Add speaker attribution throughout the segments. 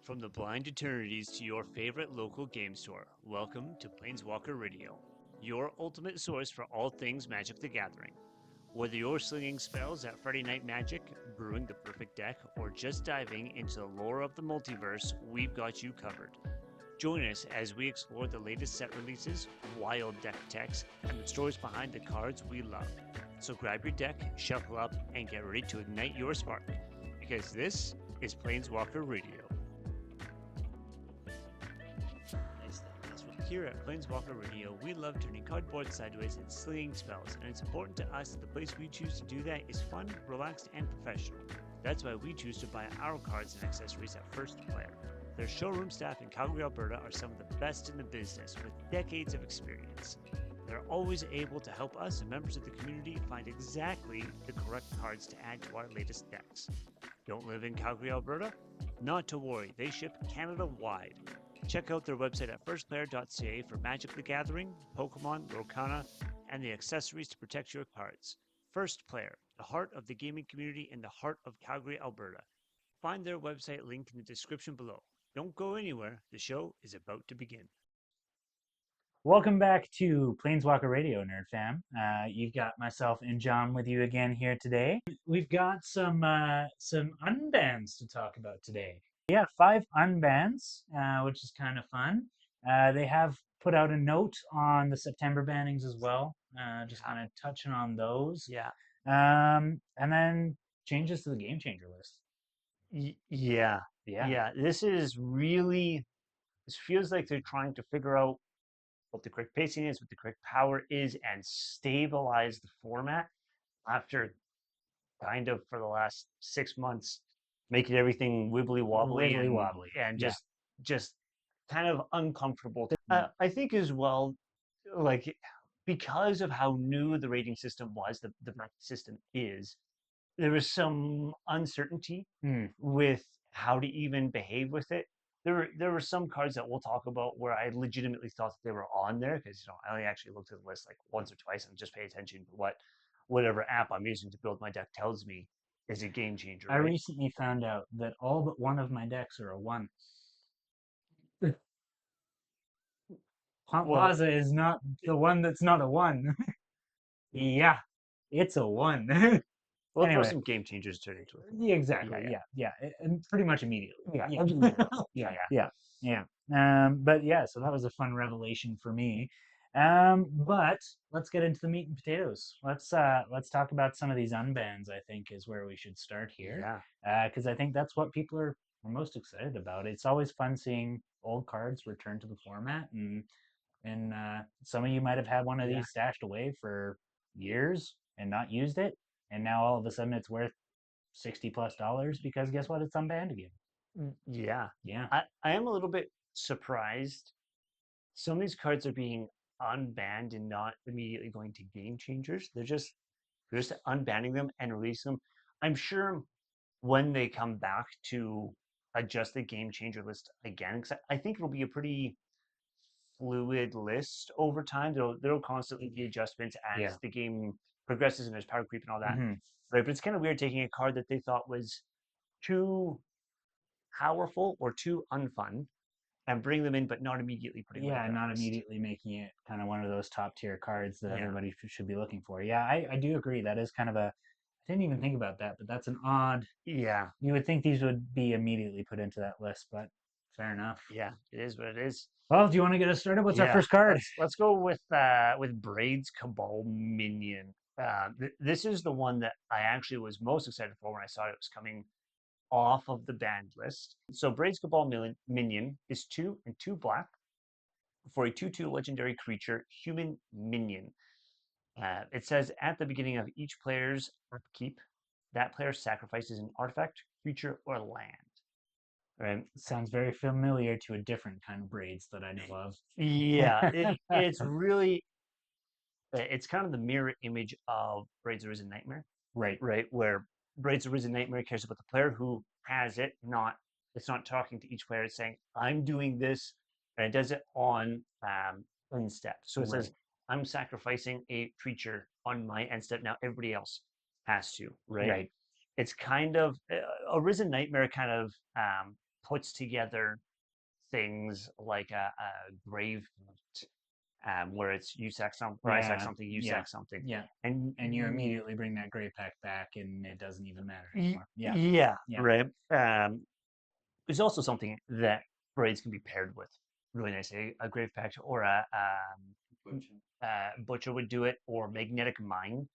Speaker 1: From the blind eternities to your favorite local game store, welcome to Planeswalker Radio, your ultimate source for all things Magic the Gathering. Whether you're slinging spells at Friday Night Magic, brewing the perfect deck, or just diving into the lore of the multiverse, we've got you covered. Join us as we explore the latest set releases, wild deck techs, and the stories behind the cards we love. So grab your deck, shuffle up, and get ready to ignite your spark, because this is Planeswalker Radio. Here at Planeswalker Radio, we love turning cardboard sideways and slinging spells, and it's important to us that the place we choose to do that is fun, relaxed, and professional. That's why we choose to buy our cards and accessories at First Player. Their showroom staff in Calgary, Alberta are some of the best in the business with decades of experience. They're always able to help us and members of the community find exactly the correct cards to add to our latest decks. Don't live in Calgary, Alberta? Not to worry, they ship Canada-wide. Check out their website at firstplayer.ca for Magic the Gathering, Pokemon, Lorcana, and the accessories to protect your cards. First Player, the heart of the gaming community in the heart of Calgary, Alberta. Find their website linked in the description below. Don't go anywhere. The show is about to begin.
Speaker 2: Welcome back to Planeswalker Radio, Nerd Fam. You've got myself and Jon with you again here today. We've got some unbans to talk about today. Yeah, 5 unbans, which is kind of fun. They have put out a note on the September bannings as well, just kind of touching on those.
Speaker 1: Yeah.
Speaker 2: And then changes to the game changer list.
Speaker 1: Yeah. This feels like they're trying to figure out what the correct pacing is, what the correct power is, and stabilize the format after kind of for the last 6 months making everything wibbly wobbly and just kind of uncomfortable. I think as well, like because of how new the rating system was, the rating system is, there was some uncertainty with how to even behave with it. There were some cards that we'll talk about where I legitimately thought that they were on there because I only actually looked at the list like once or twice and just pay attention to whatever app I'm using to build my deck tells me is a game changer.
Speaker 2: I recently found out that all but one of my decks are a 1. Haunt Plaza is not the one that's not a 1. Yeah, it's a 1.
Speaker 1: Well,
Speaker 2: anyway,
Speaker 1: some game changers turn into it.
Speaker 2: Yeah, exactly. Yeah. And pretty much immediately. Yeah. But yeah, so that was a fun revelation for me. But let's get into the meat and potatoes. Let's talk about some of these unbans. I think is where we should start here. Because I think that's what people are most excited about. It's always fun seeing old cards return to the format, and some of you might have had one of these stashed away for years and not used it, and now all of a sudden it's worth $60+ because guess what? It's unbanned again.
Speaker 1: Yeah. I am a little bit surprised. Some of these cards are being unbanned and not immediately going to game changers. They're just unbanning them and releasing them. I'm sure when they come back to adjust the game changer list again, because I think it'll be a pretty fluid list over time. There'll constantly be adjustments as the game progresses and there's power creep and all that. Right, but it's kind of weird taking a card that they thought was too powerful or too unfun and bring them in, but not immediately putting them in.
Speaker 2: Not immediately making it kind of one of those top tier cards that everybody should be looking for. Yeah, I do agree. That is kind of I didn't even think about that, but that's an odd.
Speaker 1: Yeah.
Speaker 2: You would think these would be immediately put into that list, but fair enough.
Speaker 1: Yeah, it is what it is.
Speaker 2: Well, do you want to get us started? What's our first card?
Speaker 1: Let's go with Braid's Cabal Minion. This is the one that I actually was most excited for when I saw it was coming off of the banned list. So Braid's Cabal Minion is 2 and 2 black for a 2/2 legendary creature, human minion. It says at the beginning of each player's upkeep, that player sacrifices an artifact, creature, or land. Right.
Speaker 2: Sounds very familiar to a different kind of Braids that I know of.
Speaker 1: Yeah, it's really, it's kind of the mirror image of Braids Arisen Nightmare. Right, where Braids Arisen Nightmare cares about the player who has it, it's not talking to each player. It's saying, I'm doing this, and it does it on end step. So it says, I'm sacrificing a creature on my end step. Now everybody else has to, right? It's kind of, Arisen Nightmare kind of puts together things like a grave where it's you sack something or I sack something, you sack something,
Speaker 2: yeah. And you
Speaker 1: and
Speaker 2: immediately bring that gray pack back, and it doesn't even matter
Speaker 1: y-
Speaker 2: anymore. Yeah,
Speaker 1: yeah,
Speaker 2: yeah,
Speaker 1: right. There's also something that braids can be paired with really nice. A grave pack or butcher would do it, or magnetic mine,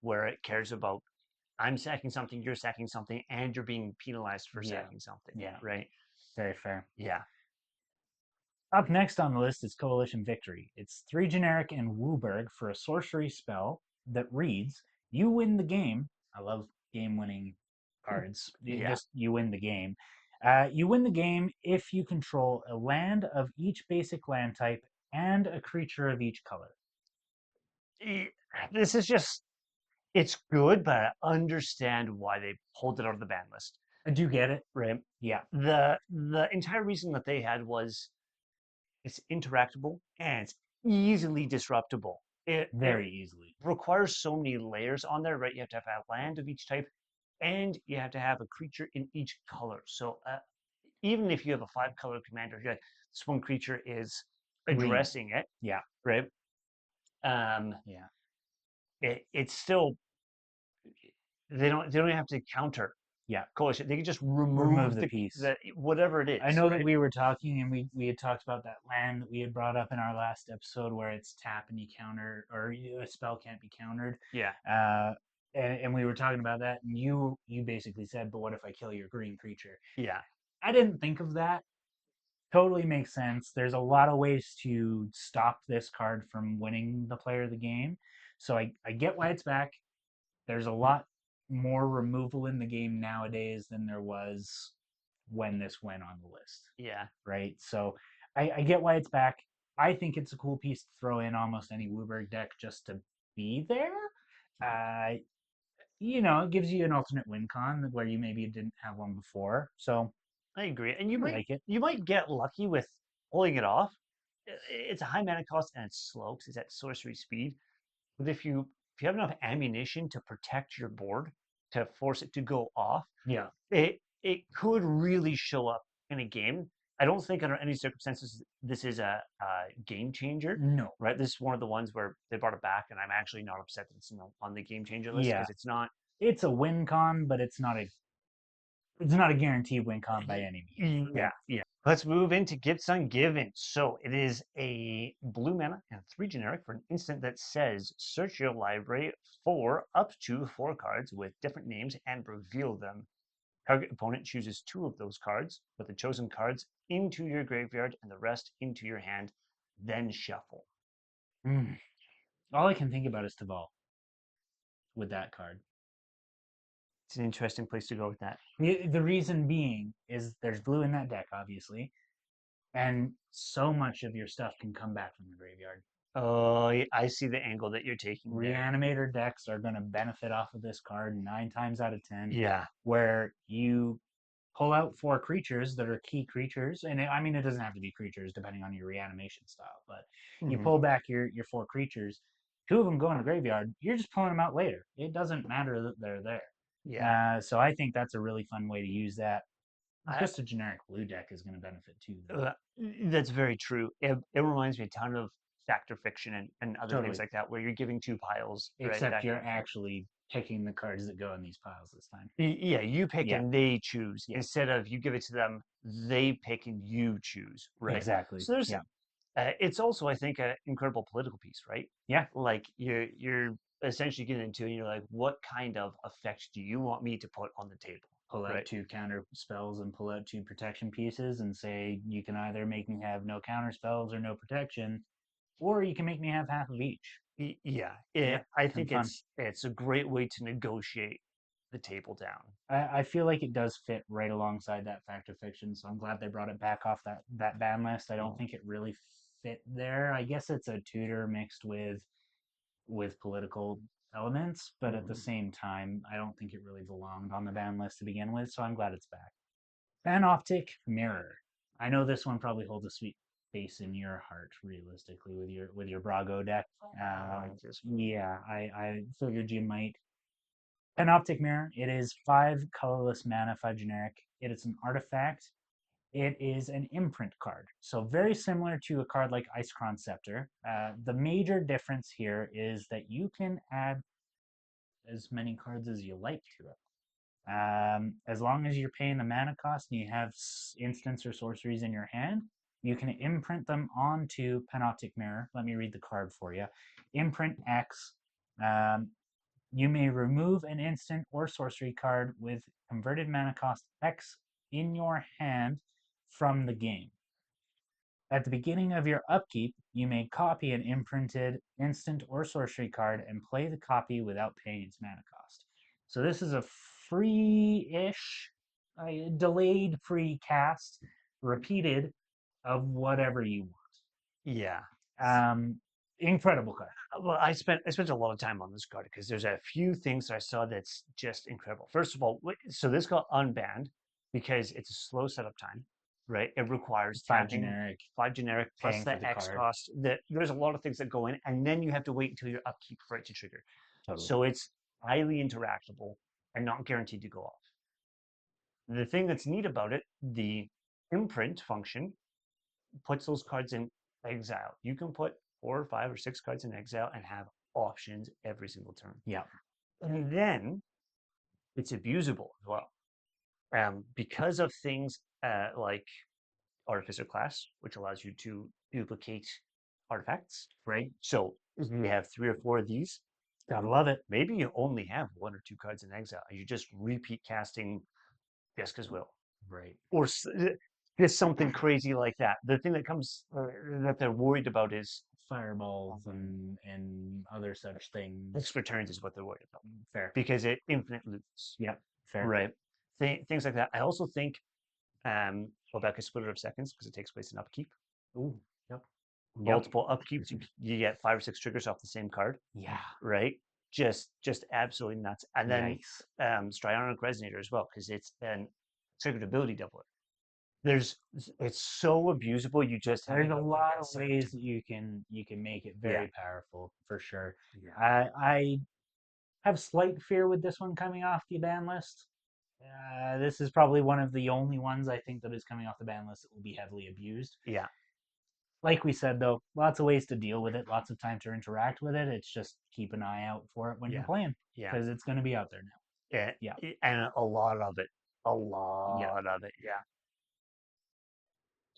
Speaker 1: where it cares about I'm sacking something, you're sacking something, and you're being penalized for
Speaker 2: yeah,
Speaker 1: sacking something,
Speaker 2: yeah.
Speaker 1: right?
Speaker 2: Very fair.
Speaker 1: Yeah.
Speaker 2: Up next on the list is Coalition Victory. It's 3 generic and Wooburg for a sorcery spell that reads, "You win the game." I love game-winning cards.
Speaker 1: Yeah.
Speaker 2: Just you win the game. You win the game if you control a land of each basic land type and a creature of each color.
Speaker 1: This is just it's good, but I understand why they pulled it out of the ban list.
Speaker 2: Do you get it?
Speaker 1: Right.
Speaker 2: Yeah,
Speaker 1: The entire reason that they had was it's interactable and it's easily disruptible. It
Speaker 2: very easily.
Speaker 1: requires so many layers on there, right? You have to have a land of each type, and you have to have a creature in each color. So even if you have a 5 color commander, you're like, this one creature is
Speaker 2: Green.
Speaker 1: addressing it,
Speaker 2: Yeah,
Speaker 1: right? Um,
Speaker 2: yeah.
Speaker 1: it's still they don't have to counter
Speaker 2: Yeah.
Speaker 1: coalition. They can just
Speaker 2: Remove
Speaker 1: remove
Speaker 2: the piece.
Speaker 1: the whatever it
Speaker 2: I
Speaker 1: is,
Speaker 2: know that
Speaker 1: right?
Speaker 2: we were talking and we had talked about that land that we had brought up in our last episode where it's tap and you counter or a spell can't be countered.
Speaker 1: Yeah,
Speaker 2: Uh, and we were talking about that and you basically said, but what if I kill your green creature?
Speaker 1: yeah,
Speaker 2: I didn't think of that. Totally makes sense. There's a lot of ways to stop this card from winning the player of the game. So I get why it's back. There's a lot more removal in the game nowadays than there was when this went on the list,
Speaker 1: yeah.
Speaker 2: right? So I get why it's back. I think it's a cool piece to throw in almost any Wooburg deck just to be there. Uh, it gives you an alternate win con where you maybe didn't have one before. So
Speaker 1: I agree, and
Speaker 2: I like it.
Speaker 1: you might get lucky with pulling it off. It's a high mana cost and it's slow because it's at sorcery speed. But if you have enough ammunition to protect your board to force it to go off,
Speaker 2: Yeah.
Speaker 1: it could really show up in a game. I don't think under any circumstances this is a game changer,
Speaker 2: No.
Speaker 1: right? This is one of the ones where they brought it back, and I'm actually not upset that it's on the game changer list
Speaker 2: Yeah.
Speaker 1: because it's not.
Speaker 2: It's a win con, but it's not a guaranteed win con by any means.
Speaker 1: Yeah, yeah. Let's move into Gifts Ungiven. So it is a blue mana and 3 generic for an instant that says search your library for up to 4 cards with different names and reveal them. Target opponent chooses 2 of those cards, put the chosen cards into your graveyard and the rest into your hand, then shuffle.
Speaker 2: Mm. All I can think about is Taval with that card.
Speaker 1: It's an interesting place to go with that.
Speaker 2: The reason being is there's blue in that deck, obviously, and so much of your stuff can come back from the graveyard.
Speaker 1: Oh, I see the angle that you're taking there.
Speaker 2: Reanimator decks are going to benefit off of this card 9 times out of 10,
Speaker 1: Yeah.
Speaker 2: where you pull out 4 creatures that are key creatures, and I mean it doesn't have to be creatures depending on your reanimation style, but you
Speaker 1: Mhm.
Speaker 2: pull back your 4 creatures, 2 of them go in the graveyard. You're just pulling them out later. It doesn't matter that they're there.
Speaker 1: Yeah.
Speaker 2: So I think that's a really fun way to use that.
Speaker 1: I,
Speaker 2: Just a generic blue deck is going to benefit too, though.
Speaker 1: Uh, that's very true. It reminds me a ton of Fact or Fiction and other things
Speaker 2: Totally.
Speaker 1: like that, where you're giving 2 piles, right?
Speaker 2: Except
Speaker 1: Back
Speaker 2: you're
Speaker 1: and forth.
Speaker 2: actually picking the cards that go in these piles this time.
Speaker 1: Yeah, you pick
Speaker 2: Yeah,
Speaker 1: and they choose
Speaker 2: yeah,
Speaker 1: instead of you give it to them, they pick and you choose, right?
Speaker 2: exactly.
Speaker 1: So there's
Speaker 2: Yeah,
Speaker 1: it's also, I think, an incredible political piece, right?
Speaker 2: yeah.
Speaker 1: Like you're essentially getting into, and you're like, what kind of effect do you want me to put on the table,
Speaker 2: Pull out
Speaker 1: right?
Speaker 2: 2 counter spells and pull out 2 protection pieces and say you can either make me have no counter spells or no protection, or you can make me have half of each.
Speaker 1: Yeah,
Speaker 2: Yeah,
Speaker 1: I
Speaker 2: kind of
Speaker 1: think
Speaker 2: fun.
Speaker 1: it's a great way to negotiate the table down.
Speaker 2: I feel like it does fit right alongside that fact of fiction, so I'm glad they brought it back off that ban list. I don't think it really fit there. I guess it's a tutor mixed with political elements, but at the
Speaker 1: Mhm.
Speaker 2: same time, I don't think it really belonged on the ban list to begin with, so I'm glad it's back. Panoptic Mirror. I know this one probably holds a sweet place in your heart, realistically, with your Brago deck. Yeah, I figured you might. Panoptic Mirror. It is 5 colorless mana, 5 generic. It is an artifact. It is an imprint card. So very similar to a card like Icecron Scepter. The major difference here is that you can add as many cards as you like to it. As long as you're paying the mana cost and you have instants or sorceries in your hand, you can imprint them onto Panoptic Mirror. Let me read the card for you. Imprint X. Um, you may remove an instant or sorcery card with converted mana cost X in your hand from the game. At the beginning of your upkeep, you may copy an imprinted instant or sorcery card and play the copy without paying its mana cost. So this is a free-ish, delayed free cast, repeated of whatever you want.
Speaker 1: Yeah.
Speaker 2: Incredible card.
Speaker 1: Well, I spent a lot of time on this card because there's a few things that I saw that's just incredible. First of all, so this got unbanned because it's a slow setup time, right? It requires
Speaker 2: Five
Speaker 1: tapping,
Speaker 2: generic,
Speaker 1: plus the X
Speaker 2: card.
Speaker 1: cost. There's a lot of things that go in, and then you have to wait until your upkeep for it to trigger.
Speaker 2: Totally.
Speaker 1: So it's highly interactable and not guaranteed to go off. The thing that's neat about it, the imprint function puts those cards in exile. You can put 4 or 5 or 6 cards in exile and have options every single turn.
Speaker 2: Yeah.
Speaker 1: And then it's abusable as well. Because of things like Artificer class, which allows you to duplicate artifacts, right? So if you have 3 or 4 of these,
Speaker 2: gotta love it.
Speaker 1: Maybe you only have 1 or 2 cards in exile, and you just repeat casting Jeska's Will.
Speaker 2: Right.
Speaker 1: Or just something crazy like that. The thing that comes that they're worried about is
Speaker 2: fireballs and other such things.
Speaker 1: Extra turns is what they're worried about.
Speaker 2: Fair.
Speaker 1: Because it infinite loops.
Speaker 2: Yep. Fair.
Speaker 1: Right. Things like that. I also think Rebecca's Splitter of Seconds, because it takes place in upkeep.
Speaker 2: Ooh. Yep.
Speaker 1: Multiple upkeeps. You get 5 or 6 triggers off the same card.
Speaker 2: Yeah.
Speaker 1: Right. Just absolutely nuts. And then Strionic Resonator as well, because it's an triggered ability doubler. It's so abusable. You just
Speaker 2: there's a lot of ways that you can make it very powerful for sure.
Speaker 1: Yeah.
Speaker 2: I have slight fear with this one coming off the ban list. This is probably one of the only ones I think that is coming off the ban list that will be heavily abused.
Speaker 1: Yeah.
Speaker 2: Like we said, though, lots of ways to deal with it, lots of time to interact with it. It's just keep an eye out for it when you're playing, because it's going to be out there now.
Speaker 1: Yeah, and a lot of it, of it. Yeah.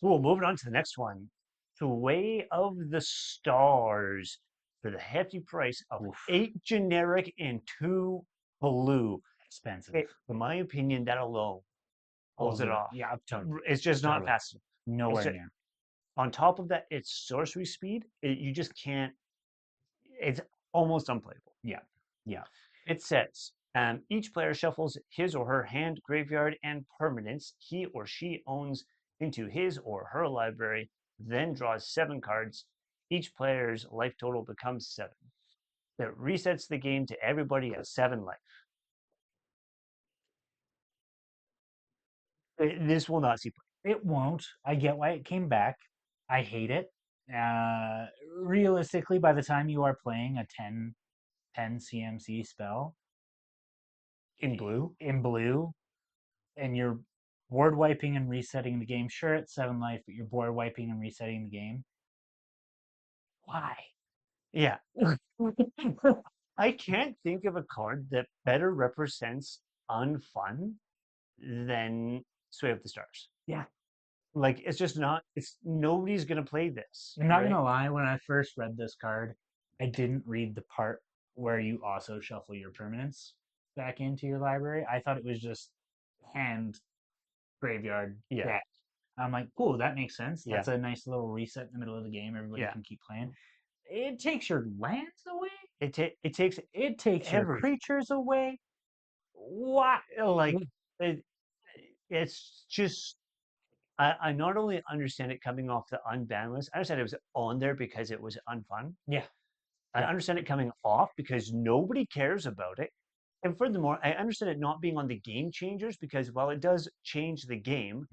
Speaker 1: Cool. Moving on to the next one, the Way of the Stars, for the hefty price of 8 generic and 2 blue.
Speaker 2: Expensive.
Speaker 1: In my opinion, that alone pulls it off.
Speaker 2: Yeah, totally.
Speaker 1: It's just not fast enough.
Speaker 2: Nowhere near.
Speaker 1: On top of that, it's sorcery speed. You just can't. It's almost unplayable.
Speaker 2: Yeah. Yeah.
Speaker 1: It says each player shuffles his or her hand, graveyard, and permanents he or she owns into his or her library, then draws 7 cards. Each player's life total becomes 7. That resets the game to everybody at 7 life. This will not see play.
Speaker 2: It won't. I get why it came back. I hate it. Realistically, by the time you are playing a 10 CMC spell
Speaker 1: in blue,
Speaker 2: and you're board wiping and resetting the game, sure, it's 7 life, but you're board wiping and resetting the game. Why?
Speaker 1: Yeah. I can't think of a card that better represents unfun than Sway of the Stars.
Speaker 2: Yeah.
Speaker 1: Like, it's just not, nobody's going to play this.
Speaker 2: I'm not going to lie, when I first read this card, I didn't read the part where you also shuffle your permanents back into your library. I thought it was just hand, graveyard, deck. I'm like, cool, that makes sense. That's a nice little reset in the middle of the game. Everybody can keep playing. It takes your lands away.
Speaker 1: It takes
Speaker 2: your creatures away. What?
Speaker 1: Like, it's just. I not only understand it coming off the unban list, I understand it was on there because it was unfun.
Speaker 2: Yeah.
Speaker 1: I understand it coming off because nobody cares about it. And furthermore, I understand it not being on the game changers because while it does change the game,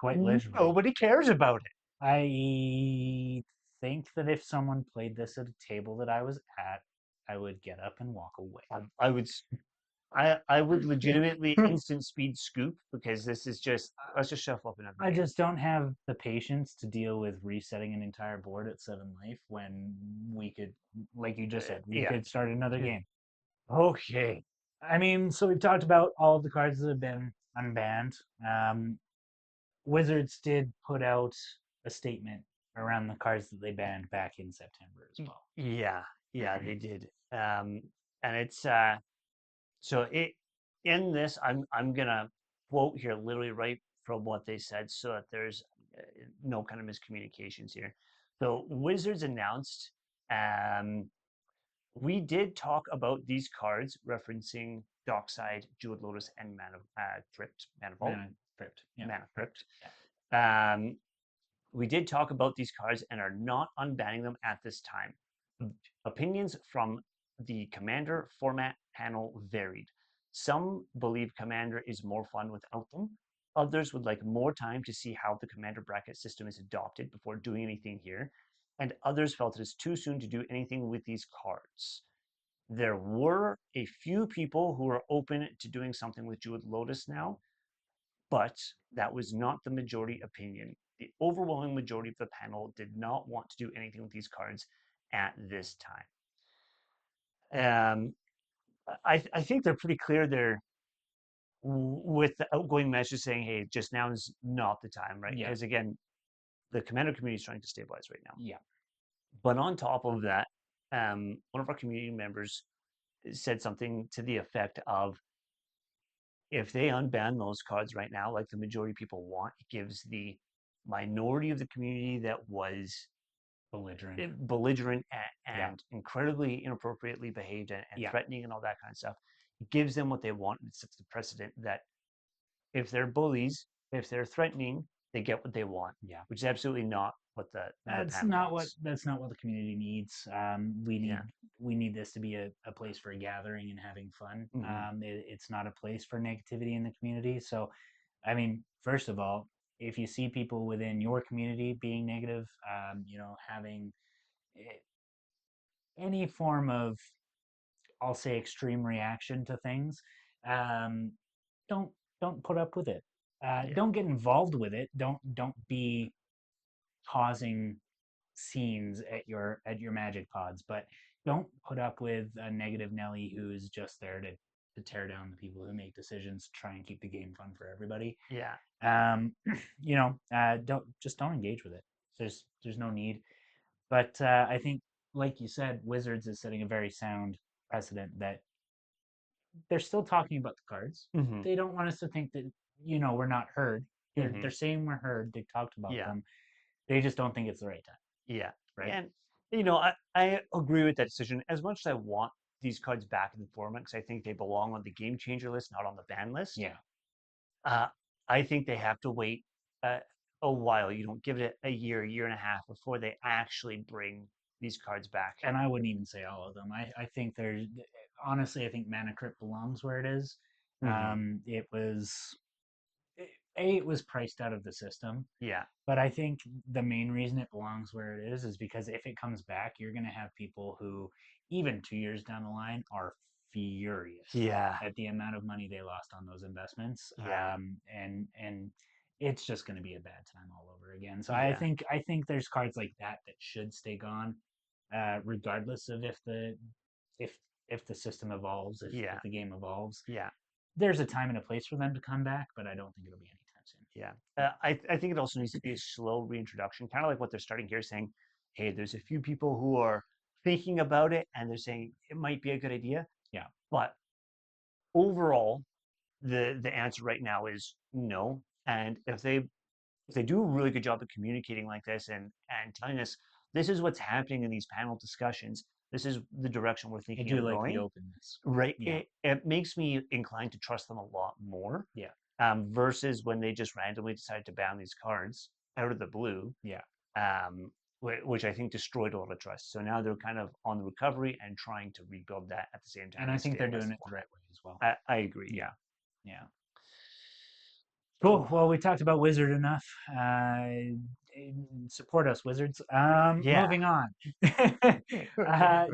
Speaker 2: quite literally,
Speaker 1: nobody cares about it.
Speaker 2: I think that if someone played this at a table that I was at, I would get up and walk away.
Speaker 1: I would legitimately instant speed scoop because this is just let's just shuffle up another
Speaker 2: I
Speaker 1: game.
Speaker 2: just don't have the patience to deal with resetting an entire board at 7 life when we could, like you just said, we
Speaker 1: Yeah.
Speaker 2: could start another game.
Speaker 1: Okay.
Speaker 2: I mean, so we've talked about all of the cards that have been unbanned. Wizards did put out a statement around the cards that they banned back in September as well.
Speaker 1: Yeah, they did. And it's so it in this I'm gonna quote here literally right from what they said so that there's no kind of miscommunications here. So Wizards announced we did talk about these cards referencing Dockside, Jeweled Lotus, and Crypt, Mana Vault,
Speaker 2: Mana Crypt. Yeah.
Speaker 1: Mana Crypt.
Speaker 2: Yeah.
Speaker 1: Um, we did talk about these cards and are not unbanning them at this time. Opinions from the Commander format panel varied. Some believe Commander is more fun without them. Others would like more time to see how the Commander bracket system is adopted before doing anything here. And others felt it is too soon to do anything with these cards. There were a few people who were open to doing something with Jeweled Lotus now, but that was not the majority opinion. The overwhelming majority of the panel did not want to do anything with these cards at this time. I think they're pretty clear there with the outgoing message saying, hey, just now is not the time, right?
Speaker 2: Yeah.
Speaker 1: Because again, the commander community is trying to stabilize right now.
Speaker 2: Yeah.
Speaker 1: But on top of that, one of our community members said something to the effect of if they unban those cards right now, like the majority of people want, it gives the minority of the community that was belligerent and incredibly inappropriately behaved and
Speaker 2: Yeah.
Speaker 1: threatening and all that kind of stuff. It gives them what they want and it sets the precedent that if they're bullies, if they're threatening, they get what they want.
Speaker 2: Yeah.
Speaker 1: Which is absolutely not what the
Speaker 2: That's
Speaker 1: panel
Speaker 2: not
Speaker 1: wants.
Speaker 2: that's not what the community needs. We need
Speaker 1: Yeah.
Speaker 2: we need this to be a place for gathering and having fun.
Speaker 1: Mhm.
Speaker 2: It's not a place for negativity in the community. So, I mean, first of all, if you see people within your community being negative, having eh, any form of, I'll say, extreme reaction to things, um, don't don't put up with it.
Speaker 1: Yeah.
Speaker 2: Don't get involved with it. Don't be causing scenes at your magic pods, but don't put up with a negative Nelly who's just there to tear down the people who make decisions, try and keep the game fun for everybody.
Speaker 1: Yeah.
Speaker 2: Don't engage with it. There's no need. But I think, like you said, Wizards is setting a very sound precedent that they're still talking about the cards.
Speaker 1: Mm-hmm.
Speaker 2: They don't want us to think that we're not heard. They're saying we're heard. They talked about them. They just don't think it's the right time.
Speaker 1: Yeah.
Speaker 2: Right.
Speaker 1: And I agree with that decision. As much as I want these cards back in the format, because I think they belong on the game changer list, not on the ban list.
Speaker 2: Yeah.
Speaker 1: Uh, I think they have to wait uh, a while. You don't give it a year and a half before they actually bring these cards back.
Speaker 2: And I wouldn't even say all of them. I think there's honestly, I think Mana Crypt belongs where it is. It was it was priced out of the system.
Speaker 1: Yeah.
Speaker 2: But I think the main reason it belongs where it is because if it comes back, you're going to have people who, even 2 years down the line, are furious at the amount of money they lost on those investments.
Speaker 1: Yeah.
Speaker 2: And it's just going to be a bad time all over again. So
Speaker 1: Yeah.
Speaker 2: I think there's cards like that that should stay gone, regardless of if the system evolves, if the game evolves.
Speaker 1: Yeah.
Speaker 2: There's a time and a place for them to come back, but I don't think it'll be anytime soon.
Speaker 1: Yeah. I think it also needs to be a slow reintroduction, kind of like what they're starting here, saying, hey, there's a few people who are thinking about it and they're saying it might be a good idea.
Speaker 2: Yeah.
Speaker 1: But overall, the answer right now is no. And if they do a really good job of communicating like this and telling us this is what's happening in these panel discussions, this is the direction we're thinking of
Speaker 2: like
Speaker 1: going.
Speaker 2: the openness.
Speaker 1: Right. Yeah. It makes me inclined to trust them a lot more.
Speaker 2: Yeah.
Speaker 1: Versus when they just randomly decided to ban these cards out of the blue.
Speaker 2: Yeah.
Speaker 1: Which I think destroyed a lot of trust. So now they're kind of on the recovery and trying to rebuild that at the same time.
Speaker 2: And I think they're doing it the right way as well.
Speaker 1: I agree. Yeah.
Speaker 2: Yeah. Cool. Well, we talked about Wizard enough. support us, wizards.
Speaker 1: Yeah.
Speaker 2: Moving on.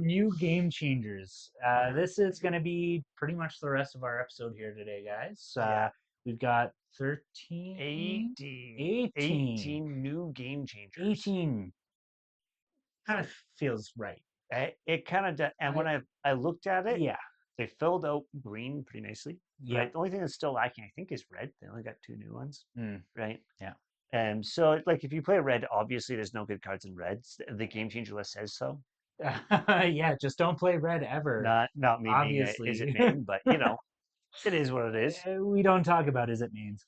Speaker 2: New game changers. This is going to be pretty much the rest of our episode here today, guys. We've got 13, 18,
Speaker 1: 18 new game changers.
Speaker 2: 18. Kind of feels right.
Speaker 1: It kind of does. And when I looked at it,
Speaker 2: Yeah.
Speaker 1: they filled out green pretty nicely.
Speaker 2: Yeah.
Speaker 1: Right. The only thing that's still lacking, I think, is red. They only got 2 new ones. Right.
Speaker 2: Yeah.
Speaker 1: So like if you play red, obviously there's no good cards in reds. The game changer list says so.
Speaker 2: Yeah, just don't play red ever.
Speaker 1: Not me
Speaker 2: Obviously.
Speaker 1: being a is it main, but you know, it is what it is.
Speaker 2: We don't talk about is it means.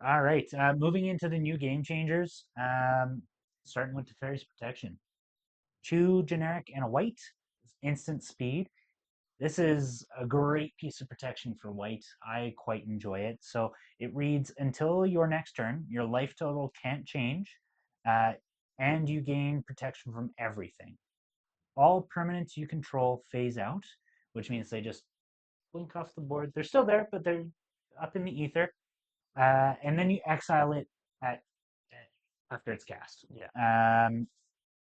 Speaker 2: All right. Moving into the new game changers. Starting with Teferi's Protection. 2 generic and a white. Instant speed. This is a great piece of protection for white. I quite enjoy it. So it reads, until your next turn, your life total can't change, and you gain protection from everything. All permanents you control phase out, which means they just blink off the board. They're still there, but they're up in the ether. And then you exile it after it's cast.
Speaker 1: Yeah.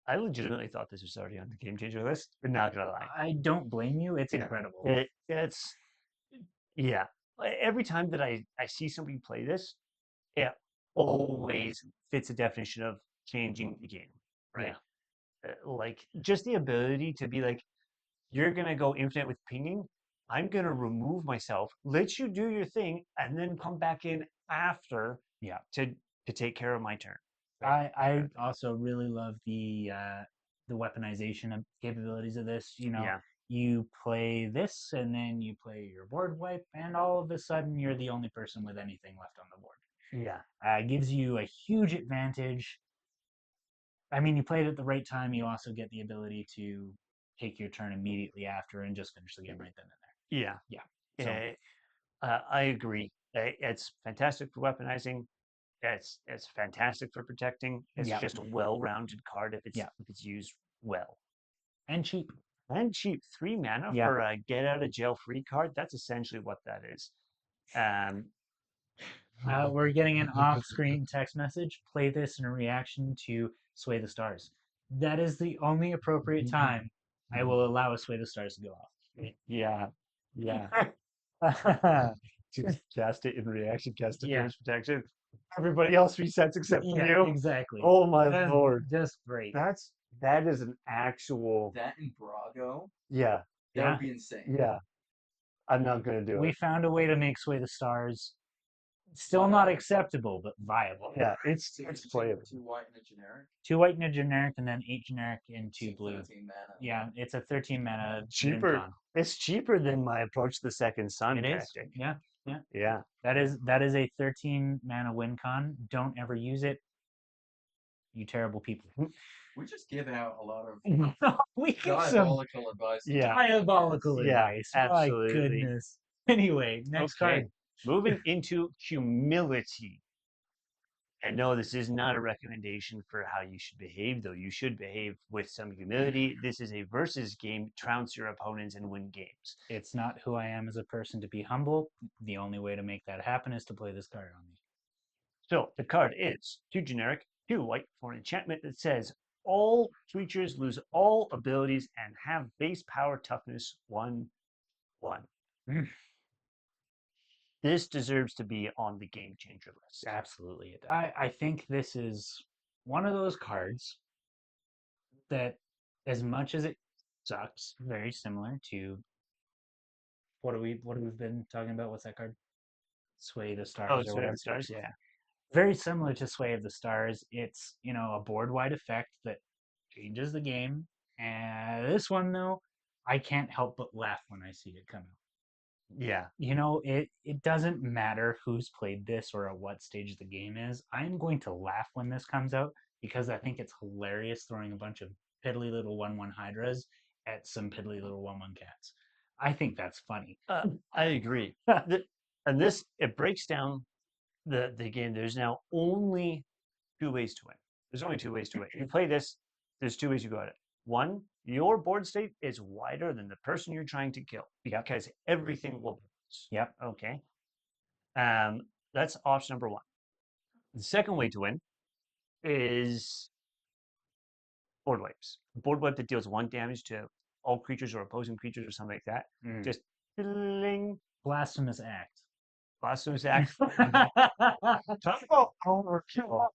Speaker 1: I legitimately thought this was already on the game changer list, but not gonna lie.
Speaker 2: I don't blame you. It's incredible.
Speaker 1: It's every time that I see somebody play this, it always fits a definition of changing the game, right? Like just the ability to be like, you're gonna go infinite with pinging. I'm gonna remove myself, let you do your thing, and then come back in after to take care of my turn.
Speaker 2: I also really love the weaponization of capabilities of this. You know, you play this, and then you play your board wipe, and all of a sudden you're the only person with anything left on the board.
Speaker 1: Yeah,
Speaker 2: gives you a huge advantage. I mean, you play it at the right time. You also get the ability to take your turn immediately after and just finish the game right then and
Speaker 1: there.
Speaker 2: Yeah.
Speaker 1: So I agree. It's fantastic for weaponizing. It's fantastic for protecting. It's just a well-rounded card if it's used well.
Speaker 2: And cheap.
Speaker 1: 3 mana for a get out of jail free card. That's essentially what that is.
Speaker 2: We're getting an off-screen text message. Play this in a reaction to Sway the Stars. That is the only appropriate time I will allow a Sway the Stars to go off.
Speaker 1: Yeah. Just cast it in reaction, cast it for protection. Everybody else resets except for you.
Speaker 2: Exactly.
Speaker 1: Oh my lord.
Speaker 2: Just great.
Speaker 1: That is an actual
Speaker 3: that in Brago.
Speaker 1: Yeah.
Speaker 3: That would be insane.
Speaker 1: Yeah. I'm not gonna do it.
Speaker 2: We found a way to make Sway the Stars still not acceptable, but viable.
Speaker 1: Yeah, it's playable.
Speaker 3: 2 white and a generic.
Speaker 2: 2 white and a generic, and then 8 generic and 2 blue.
Speaker 3: 13 mana.
Speaker 2: Yeah, it's a 13 mana.
Speaker 1: Cheaper. It's cheaper than my Approach the Second Sun.
Speaker 2: It is.
Speaker 1: Tactic.
Speaker 2: Yeah. That is a 13 mana win con. Don't ever use it. You terrible people.
Speaker 3: We just give out a lot of
Speaker 2: diabolical
Speaker 3: advice.
Speaker 2: Diabolical advice.
Speaker 1: Absolutely.
Speaker 2: My goodness. Anyway, next card.
Speaker 1: Moving into humility. And no, this is not a recommendation for how you should behave, though you should behave with some humility. This is a versus game. Trounce your opponents and win games.
Speaker 2: It's not who I am as a person to be humble. The only way to make that happen is to play this card on me.
Speaker 1: So the card is 2 generic, 2 white for an enchantment that says all creatures lose all abilities and have base power toughness 1/1. This deserves to be on the game changer list.
Speaker 2: Absolutely. I think this is one of those cards that, as much as it sucks, very similar to what have we been talking about? What's that card? Sway the Stars.
Speaker 1: Oh, Sway the Stars, yeah.
Speaker 2: Very similar to Sway of the Stars. It's, a board-wide effect that changes the game. And this one, though, I can't help but laugh when I see it come out.
Speaker 1: Yeah.
Speaker 2: It doesn't matter who's played this or at what stage the game is. I'm going to laugh when this comes out because I think it's hilarious throwing a bunch of piddly little 1/1 hydras at some piddly little 1/1 cats. I think that's funny.
Speaker 1: I agree. And this, it breaks down the game. There's now only 2 ways to win. There's only 2 ways to win. You play this, there's 2 ways you go at it. 1, your board state is wider than the person you're trying to kill because everything will lose.
Speaker 2: Yep.
Speaker 1: Okay. That's option number 1. The second way to win is board wipes. Board wipe that deals 1 damage to all creatures or opposing creatures or something like that. Just bling.
Speaker 2: Blasphemous act.
Speaker 1: Blasphemous act. Talk about overkill.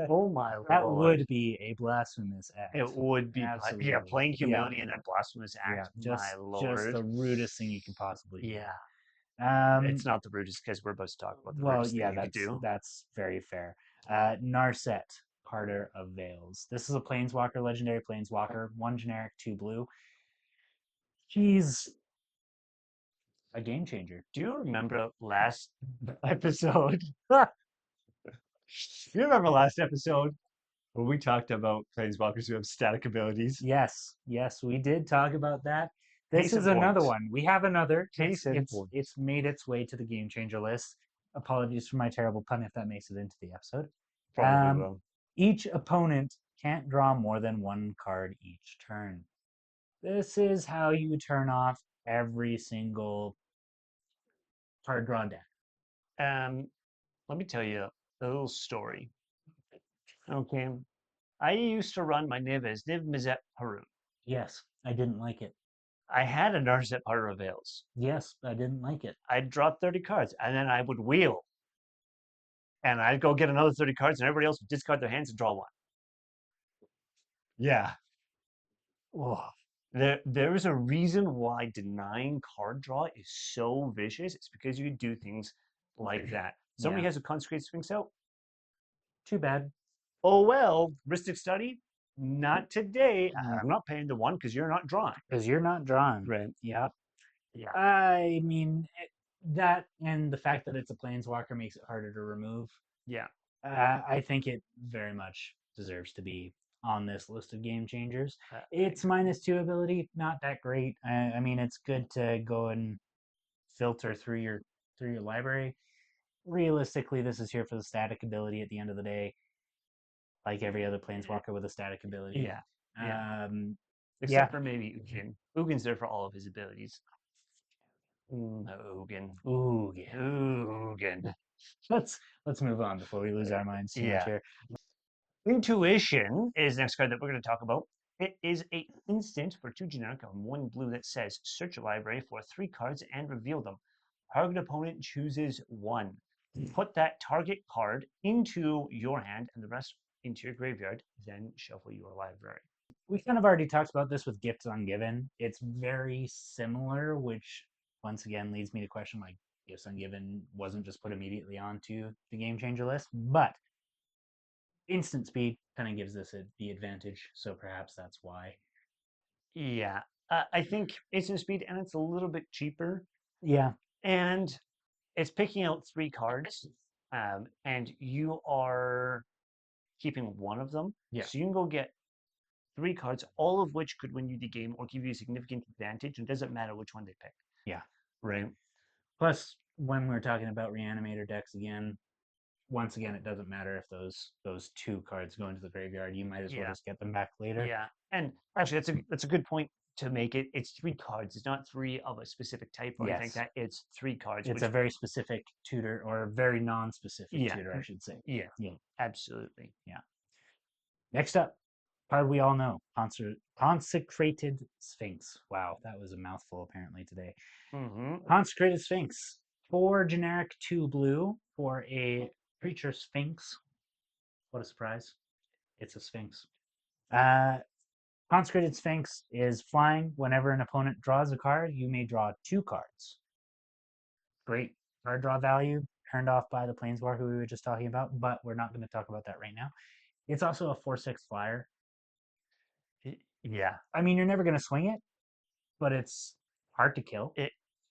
Speaker 1: Oh my lord.
Speaker 2: That would be a blasphemous act.
Speaker 1: It would be.
Speaker 2: Absolutely.
Speaker 1: Yeah, playing
Speaker 2: Yeah.
Speaker 1: humility and then blasphemous act.
Speaker 2: Yeah,
Speaker 1: My
Speaker 2: just
Speaker 1: lord.
Speaker 2: the rudest thing you could possibly do.
Speaker 1: Yeah.
Speaker 2: Um,
Speaker 1: It's not the rudest because we're about to talk about the
Speaker 2: well,
Speaker 1: rudest
Speaker 2: yeah,
Speaker 1: thing you could do.
Speaker 2: that's very fair. Narset, Carter of Veils. This is a Planeswalker, legendary Planeswalker, 1 generic, 2 blue. He's a game changer.
Speaker 1: Do you remember last episode? You remember last episode when we talked about planeswalkers who have static abilities?
Speaker 2: Yes, we did talk about that. This
Speaker 1: Case
Speaker 2: is
Speaker 1: in
Speaker 2: another
Speaker 1: point.
Speaker 2: one. We have another.
Speaker 1: Case in point.
Speaker 2: It's made its way to the game changer list. Apologies for my terrible pun if that makes it into the episode.
Speaker 1: Probably will.
Speaker 2: Each opponent can't draw more than 1 card each turn. This is how you turn off every single card draw deck.
Speaker 1: Let me tell you a little story. Okay. I used to run my Niv as Niv Mizzet Haru.
Speaker 2: Yes, I didn't like it.
Speaker 1: I had a Narset Part of Veils.
Speaker 2: Yes, I didn't like it.
Speaker 1: I'd drop 30 cards and then I would wheel. And I'd go get another 30 cards and everybody else would discard their hands and draw 1. Yeah. Oh. There is a reason why denying card draw is so vicious. It's because you do things like that. Somebody has a Consecrated Sphinx out.
Speaker 2: Too bad.
Speaker 1: Oh well, Ristic Study. Not today. I'm not paying the 1 because you're not drawing.
Speaker 2: Because you're not drawing.
Speaker 1: Right.
Speaker 2: Yeah.
Speaker 1: Yeah.
Speaker 2: I mean, that and the fact that it's a planeswalker makes it harder to remove.
Speaker 1: Yeah.
Speaker 2: I think it very much deserves to be on this list of game changers. It's -2 ability, not that great. I mean, it's good to go and filter through your library. Realistically, this is here for the static ability at the end of the day, like every other planeswalker with a static ability.
Speaker 1: Yeah. Yeah.
Speaker 2: Except
Speaker 1: for maybe Ugin. Ugin's there for all of his abilities. Ugin.
Speaker 2: Let's move on before we lose our minds too much here.
Speaker 1: Intuition is the next card that we're going to talk about. It is an instant for 2 generic and 1 blue that says search your library for 3 cards and reveal them. Target opponent chooses 1. Put that target card into your hand and the rest into your graveyard, then shuffle your library.
Speaker 2: We kind of already talked about this with Gifts Ungiven. It's very similar, which once again leads me to question like Gifts Ungiven wasn't just put immediately onto the game changer list, but instant speed kind of gives this the advantage, so perhaps that's why.
Speaker 1: Yeah, I think instant speed, and it's a little bit cheaper.
Speaker 2: Yeah,
Speaker 1: and it's picking out 3 cards, and you are keeping 1 of them.
Speaker 2: Yeah.
Speaker 1: So you can go get 3 cards, all of which could win you the game or give you a significant advantage, and it doesn't matter which one they pick.
Speaker 2: Yeah.
Speaker 1: Right.
Speaker 2: Plus, when we're talking about Reanimator decks again, once again, it doesn't matter if those 2 cards go into the graveyard. You might as well just get them back later.
Speaker 1: Yeah, and actually, that's a good point to make it. It's 3 cards. It's not 3 of a specific type or anything like that. It's 3 cards.
Speaker 2: It's a very specific tutor, or a very non-specific tutor, I should say.
Speaker 1: Yeah, absolutely.
Speaker 2: Yeah. Next up, card we all know, Consecrated Sphinx. Wow, that was a mouthful apparently today. Consecrated Sphinx. 4 generic, 2 blue for a creature Sphinx. What a surprise. It's a Sphinx. Consecrated Sphinx is flying. Whenever an opponent draws a card, you may draw 2 cards. Great card draw value, turned off by the Planeswalker we were just talking about, but we're not going to talk about that right now. It's also a 4/6 flyer.
Speaker 1: Yeah.
Speaker 2: I mean, you're never going to swing it, but it's hard to kill.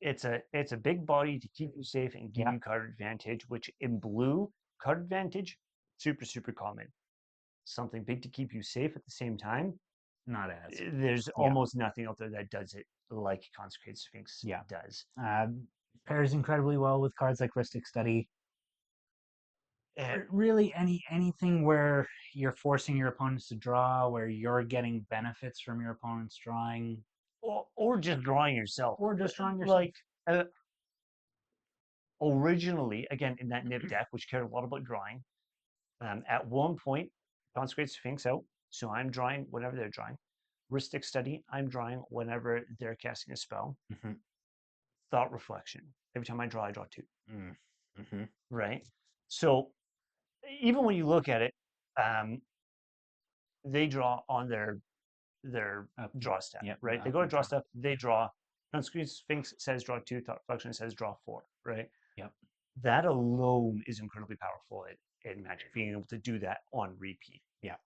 Speaker 1: It's a big body to keep you safe and give you card advantage, which in blue, card advantage, super, super common. Something big to keep you safe at the same time.
Speaker 2: Not as.
Speaker 1: There's almost nothing out there that does it like Consecrated Sphinx does.
Speaker 2: Pairs incredibly well with cards like Ristic Study. Really, anything where you're forcing your opponents to draw, where you're getting benefits from your opponents drawing.
Speaker 1: Or just drawing yourself.
Speaker 2: Like,
Speaker 1: originally, again, in that Nib deck, which cared a lot about drawing, At one point, consecrate Sphinx out, so I'm drawing whenever they're drawing. Rhystic Study, I'm drawing whenever they're casting a spell.
Speaker 2: Mhm.
Speaker 1: Thought Reflection, every time I draw 2.
Speaker 2: Mhm.
Speaker 1: Right? So even when you look at it, they draw on their draw step,
Speaker 2: Yep,
Speaker 1: right? They go to draw step, they draw. Consecrated Sphinx says draw 2, Thought Reflection says draw 4, right?
Speaker 2: Yep.
Speaker 1: That alone is incredibly powerful in Magic, being able to do that on repeat.
Speaker 2: Yeah.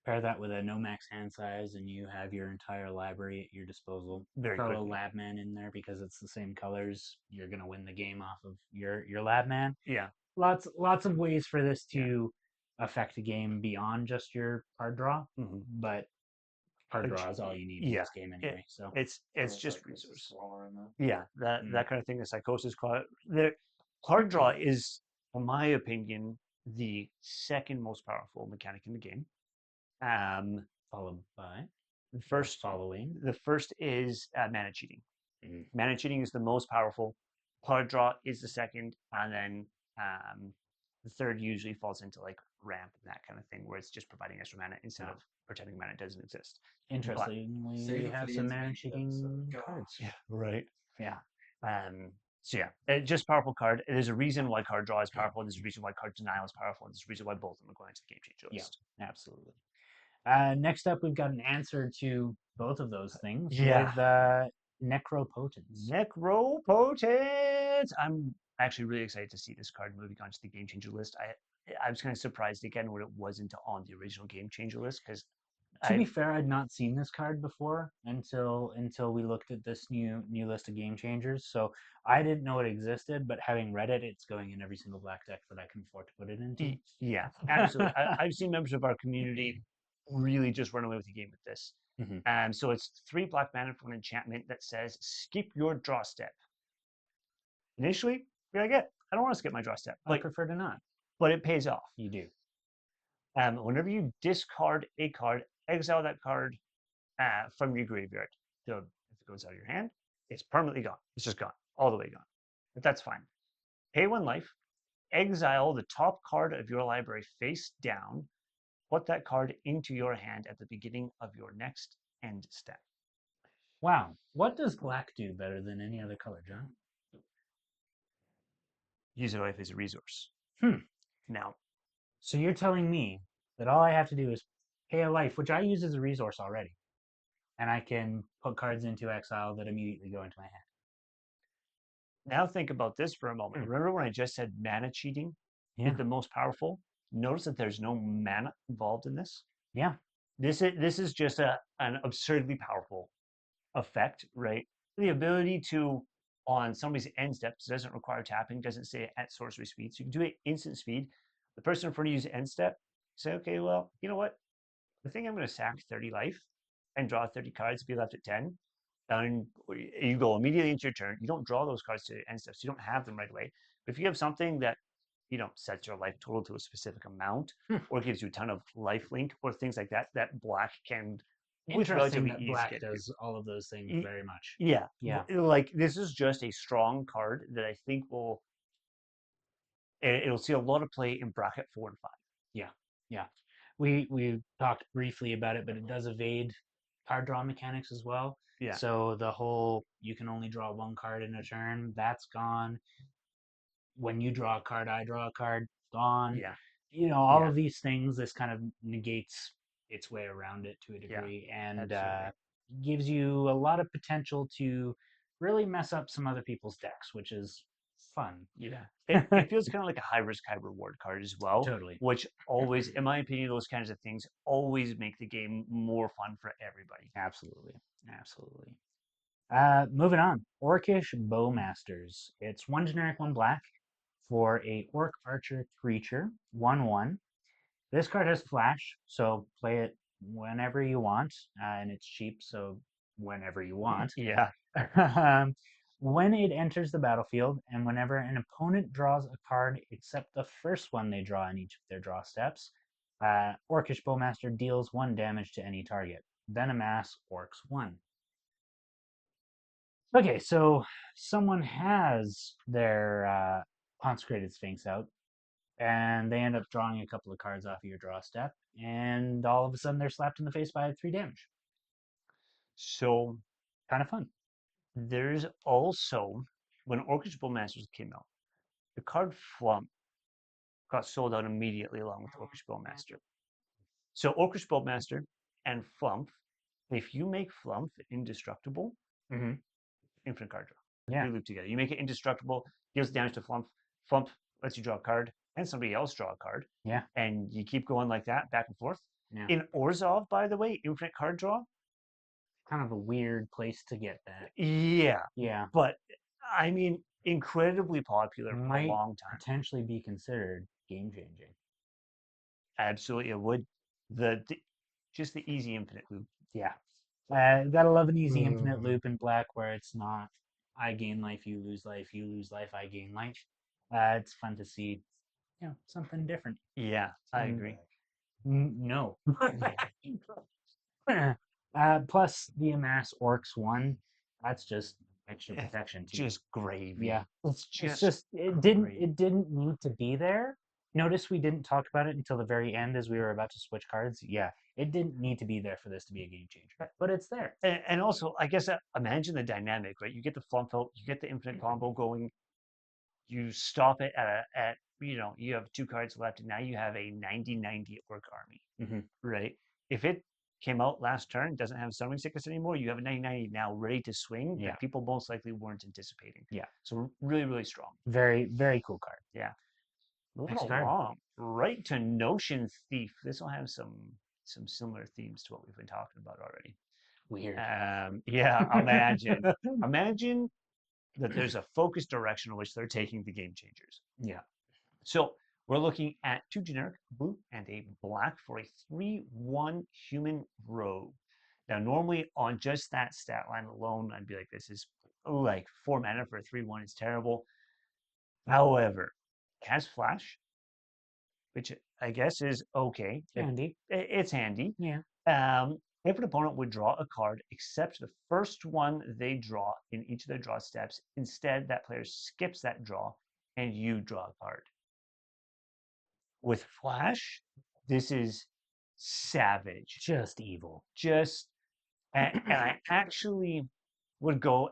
Speaker 2: Pair that with a no max hand size, and you have your entire library at your disposal.
Speaker 1: Very
Speaker 2: Throw
Speaker 1: quickly.
Speaker 2: a Labman in there because it's the same colors. You're gonna win the game off of your Labman.
Speaker 1: Yeah.
Speaker 2: Lots of ways for this to affect a game beyond just your card draw, but card draw is all you need in this game anyway. So
Speaker 1: it's just resource.
Speaker 3: Smaller in that.
Speaker 1: Yeah, that kind of thing. The Psychosis card. The card draw is, in my opinion, the second most powerful mechanic in the game.
Speaker 2: Followed by
Speaker 1: the first is mana cheating. Mana cheating is the most powerful. Card draw is the second, and then the third usually falls into like ramp and that kind of thing, where it's just providing extra mana instead of pretending mana doesn't exist.
Speaker 2: Interestingly,
Speaker 3: Save
Speaker 2: we
Speaker 3: it for
Speaker 2: have
Speaker 3: the
Speaker 2: some
Speaker 3: intimate
Speaker 2: mana
Speaker 3: episode.
Speaker 2: cheating
Speaker 3: God.
Speaker 2: cards.
Speaker 1: Yeah, right.
Speaker 2: Yeah.
Speaker 1: So yeah, just powerful card. There's a reason why card draw is powerful. There's a reason why card denial is powerful. And there's a reason why both of them are going to the game changer list.
Speaker 2: Yeah, absolutely. Next up, we've got an answer to both of those things with Necropotence.
Speaker 1: Necropotence! I'm actually really excited to see this card moving on to the game changer list. I was kind of surprised again when it wasn't on the original game changer list because
Speaker 2: to be fair, I'd not seen this card before until we looked at this new list of game changers. So I didn't know it existed, but having read it, it's going in every single black deck that I can afford to put it into.
Speaker 1: Yeah, absolutely. I've seen members of our community really just run away with the game with this. So it's 3 black mana for an enchantment that says skip your draw step. Initially, you're like, I don't want to skip my draw step.
Speaker 2: I prefer to not.
Speaker 1: But it pays off.
Speaker 2: You do.
Speaker 1: Whenever you discard a card, exile that card from your graveyard. So if it goes out of your hand, it's permanently gone. It's just gone, all the way gone. But that's fine. Pay 1 life, exile the top card of your library face down, put that card into your hand at the beginning of your next end step.
Speaker 2: Wow. What does black do better than any other color, John?
Speaker 1: Use a life as a resource. Now.
Speaker 2: So you're telling me that all I have to do is pay a life, which I use as a resource already, and I can put cards into exile that immediately go into my hand.
Speaker 1: Now think about this for a moment. Remember when I just said mana cheating is the most powerful? Notice that there's no mana involved in this.
Speaker 2: Yeah.
Speaker 1: This is just an absurdly powerful effect, right? The ability to, on somebody's end steps, doesn't require tapping, doesn't say at sorcery speed. So you can do it instant speed. The person in front of you's end step, say, okay, well, you know what? I think I'm going to sack 30 life and draw 30 cards, be left at 10. And you go immediately into your turn. You don't draw those cards to end steps. You don't have them right away. But if you have something that, sets your life total to a specific amount or gives you a ton of life link or things like that, that black can...
Speaker 2: Interesting that black does all of those things very much.
Speaker 1: Yeah. Like, this is just a strong card that I think it'll see a lot of play in bracket 4 and 5.
Speaker 2: Yeah. We talked briefly about it, but it does evade card draw mechanics as well.
Speaker 1: Yeah.
Speaker 2: So the whole you can only draw 1 card in a turn, that's gone. When you draw a card, I draw a card, gone.
Speaker 1: Yeah.
Speaker 2: All of these things, this kind of negates its way around it to a degree and gives you a lot of potential to really mess up some other people's decks, which is fun.
Speaker 1: Yeah. It feels kind of like a high risk, high reward card as well.
Speaker 2: Totally.
Speaker 1: Which always, in my opinion, those kinds of things always make the game more fun for everybody.
Speaker 2: Absolutely. Moving on. Orcish Bowmasters. It's 1 generic, 1 black for a Orc Archer creature, 1/1. This card has flash, so play it whenever you want, and it's cheap, so whenever you want.
Speaker 1: Yeah.
Speaker 2: When it enters the battlefield, and whenever an opponent draws a card except the first one they draw in each of their draw steps, Orcish Bowmaster deals 1 damage to any target. Then amass Orcs 1. Okay, so someone has their Consecrated Sphinx out. and they end up drawing a couple of cards off of your draw step, and all of a sudden they're slapped in the face by 3 damage.
Speaker 1: So
Speaker 2: Kind of fun.
Speaker 1: there's also, when Orchestral Masters came out, the card Flump got sold out immediately along with Orchestral Master. So Orchestral Master and Flump, if you make Flump indestructible,
Speaker 2: Mm-hmm.
Speaker 1: infinite card draw.
Speaker 2: Yeah.
Speaker 1: They loop together. You make it indestructible, deals damage to Flump. Flump lets you draw a card, and somebody else draw a card.
Speaker 2: Yeah.
Speaker 1: And you keep going like that, back and forth.
Speaker 2: Yeah.
Speaker 1: In Orzhov, by the way, infinite card draw.
Speaker 2: Kind of a weird place to get that.
Speaker 1: Yeah.
Speaker 2: Yeah.
Speaker 1: But I mean, incredibly popular for
Speaker 2: Might
Speaker 1: a long time.
Speaker 2: potentially be considered game changing.
Speaker 1: Absolutely, it would. Just the easy infinite loop.
Speaker 2: Yeah. Gotta love an easy infinite loop in black where it's not I gain life, you lose life, you lose life, I gain life. It's fun to see, something different.
Speaker 1: Yeah, I agree.
Speaker 2: No. Plus the amass orcs 1, that's just extra protection too.
Speaker 1: Just gravy.
Speaker 2: Yeah.
Speaker 1: It's
Speaker 2: just it didn't need to be there. Notice we didn't talk about it until the very end as we were about to switch cards. Yeah, it didn't need to be there for this to be a game changer, but it's there.
Speaker 1: And also, I guess imagine the dynamic, right? You get the Flump out, you get the infinite combo going, you stop it at you have 2 cards left, and now you have a 90-90 orc army, right? If it came out last turn, doesn't have summoning sickness anymore, you have a 90-90 now ready to swing that people most likely weren't anticipating.
Speaker 2: Yeah.
Speaker 1: So really, really strong.
Speaker 2: Very, very cool card.
Speaker 1: Yeah. Moving
Speaker 2: Next card.
Speaker 1: along, right to Notion Thief. This will have some similar themes to what we've been talking about already.
Speaker 2: Weird.
Speaker 1: Yeah, imagine that there's a focused direction in which they're taking the game changers.
Speaker 2: Yeah.
Speaker 1: So we're looking at 2 generic blue and a black for a 3/1 human rogue. Now, normally on just that stat line alone, I'd be like, this is like 4 mana for a 3/1 is terrible. However, it has flash, which I guess is okay.
Speaker 2: Handy.
Speaker 1: It's handy.
Speaker 2: Yeah.
Speaker 1: If an opponent would draw a card, except the first one they draw in each of their draw steps, instead that player skips that draw and you draw a card. With flash, this is savage.
Speaker 2: Just evil.
Speaker 1: And I actually would go.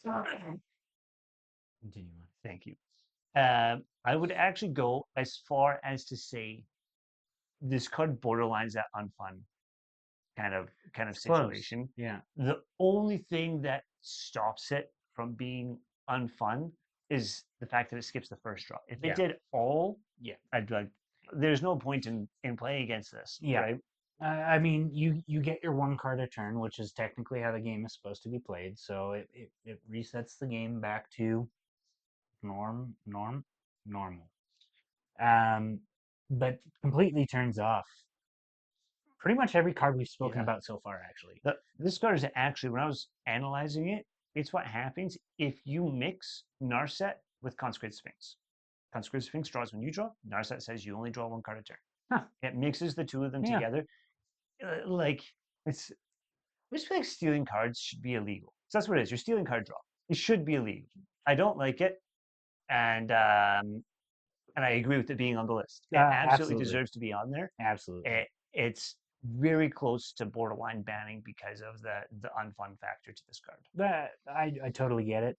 Speaker 2: Continue on.
Speaker 1: Thank you. I would actually go as far as to say this card borderlines that unfun kind of situation.
Speaker 2: Close. Yeah.
Speaker 1: The only thing that stops it from being unfun is the fact that it skips the first draw. If it did all, I'd be like, there's no point in playing against this.
Speaker 2: Yeah.
Speaker 1: Right?
Speaker 2: I mean, you get your 1 card a turn, which is technically how the game is supposed to be played. So it resets the game back to normal. But completely turns off pretty much every card we've spoken about so far, actually.
Speaker 1: This card is actually, when I was analyzing it, it's what happens if you mix Narset with Consecrated Sphinx. Consecrated Sphinx draws when you draw. Narset says you only draw 1 card a turn.
Speaker 2: Huh.
Speaker 1: It mixes the 2 of them together. I just feel like stealing cards should be illegal. So that's what it is. You're stealing card draw. It should be illegal. I don't like it, and I agree with it being on the list. It absolutely deserves to be on there.
Speaker 2: Absolutely.
Speaker 1: It's very close to borderline banning because of the unfun factor to this card.
Speaker 2: I totally get it.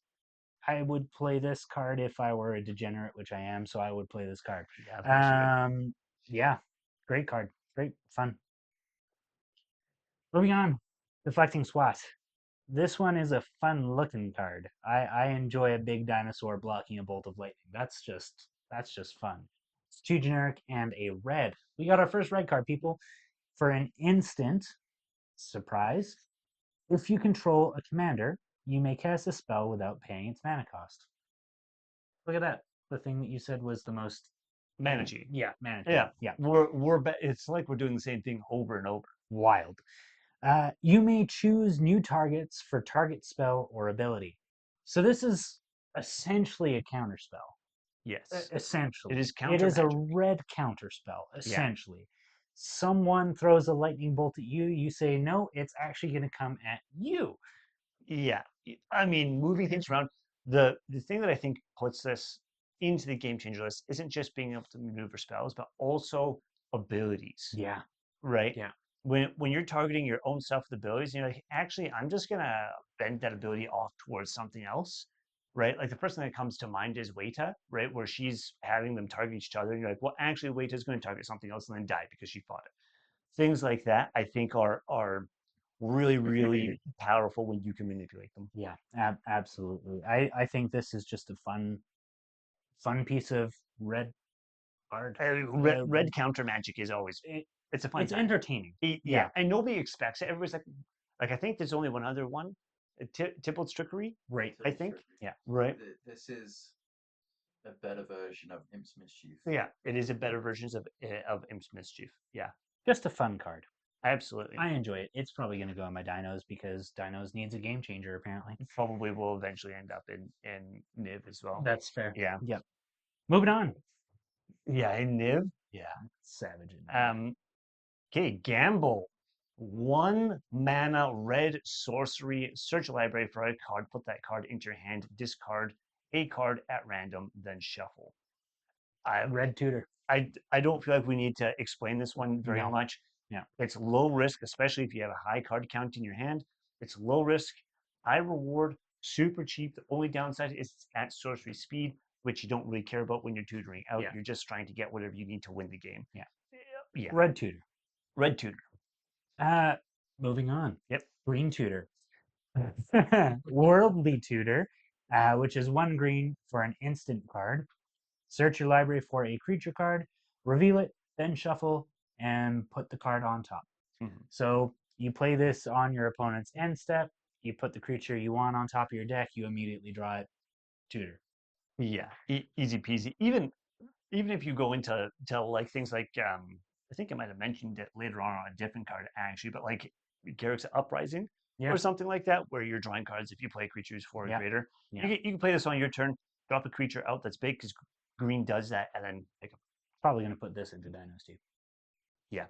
Speaker 2: I would play this card if I were a degenerate, which I am, so I would play this card. Yeah, great card. Great fun. Moving on, Deflecting Swat. This one is a fun looking card. I enjoy a big dinosaur blocking a bolt of lightning. That's just fun. It's 2 generic and a red. We got our first red card, people. For an instant, surprise, if you control a commander, you may cast a spell without paying its mana cost. Look at that. The thing that you said was the most
Speaker 1: mana cheat.
Speaker 2: Yeah, mana cheat.
Speaker 1: Yeah. It's like we're doing the same thing over and over.
Speaker 2: Wild. You may choose new targets for target spell or ability. So this is essentially a counter spell.
Speaker 1: Yes.
Speaker 2: Essentially.
Speaker 1: It is counter
Speaker 2: It is
Speaker 1: magic.
Speaker 2: a red counter spell, essentially. Someone throws a lightning bolt at you, you say no, it's actually going to come at you.
Speaker 1: Yeah. I mean, moving things around. The thing that I think puts this into the game changer list isn't just being able to maneuver spells, but also abilities.
Speaker 2: Yeah.
Speaker 1: Right?
Speaker 2: Yeah.
Speaker 1: When you're targeting your own stuff with abilities, and you're like, actually, I'm just gonna bend that ability off towards something else. Right? Like the first thing that comes to mind is Weta, right? Where she's having them target each other, and you're like, well, actually, Weta's going to target something else and then die because she fought it. Things like that, I think, are really, really powerful when you can manipulate them.
Speaker 2: Yeah, absolutely. I think this is just a fun piece of red card.
Speaker 1: Red counter magic is always it's a fun
Speaker 2: It's
Speaker 1: time.
Speaker 2: entertaining.
Speaker 1: Yeah, and nobody expects it. Everybody's like I think there's only one other one, Tipple's Trickery,
Speaker 2: Right.
Speaker 1: I think.
Speaker 2: Yeah.
Speaker 1: Right.
Speaker 3: This is a better version of Imp's Mischief.
Speaker 1: Yeah, it is a better version of Imp's Mischief. Yeah,
Speaker 2: Just a fun card.
Speaker 1: absolutely.
Speaker 2: I enjoy it. It's probably going to go on my dinos because dinos needs a game changer apparently.
Speaker 1: Probably will eventually end up in Niv as well.
Speaker 2: That's fair.
Speaker 1: Yeah.
Speaker 2: Yep. Moving on.
Speaker 1: Yeah, in Niv.
Speaker 2: Yeah, savage. In Niv.
Speaker 1: Okay, Gamble. 1 mana red sorcery. Search a library for a card. Put that card into your hand. Discard a card at random. Then shuffle.
Speaker 2: Red tutor.
Speaker 1: I don't feel like we need to explain this one very
Speaker 2: No.
Speaker 1: much.
Speaker 2: Yeah.
Speaker 1: It's low risk, especially if you have a high card count in your hand. It's low risk, high reward, super cheap. The only downside is it's at sorcery speed, which you don't really care about when you're tutoring out.
Speaker 2: Yeah.
Speaker 1: You're just trying to get whatever you need to win the game.
Speaker 2: Yeah.
Speaker 1: Yeah.
Speaker 2: Red tutor.
Speaker 1: Red tutor.
Speaker 2: Moving on.
Speaker 1: Yep.
Speaker 2: Green tutor. Worldly tutor, which is 1 green for an instant card. Search your library for a creature card, reveal it, then shuffle, and put the card on top.
Speaker 1: Mhm.
Speaker 2: So you play this on your opponent's end step. You put the creature you want on top of your deck. You immediately draw it. Tutor.
Speaker 1: Yeah, easy peasy. Even if you go into like things like I think I might have mentioned it later on a different card actually, but like Garrick's Uprising
Speaker 2: Yeah.
Speaker 1: or something like that, where you're drawing cards if you play creatures 4 or
Speaker 2: Yeah.
Speaker 1: greater.
Speaker 2: Yeah.
Speaker 1: You can play this on your turn, drop a creature out that's big because green does that, and then pick up.
Speaker 2: Probably going to put this into dinos too.
Speaker 1: Yeah,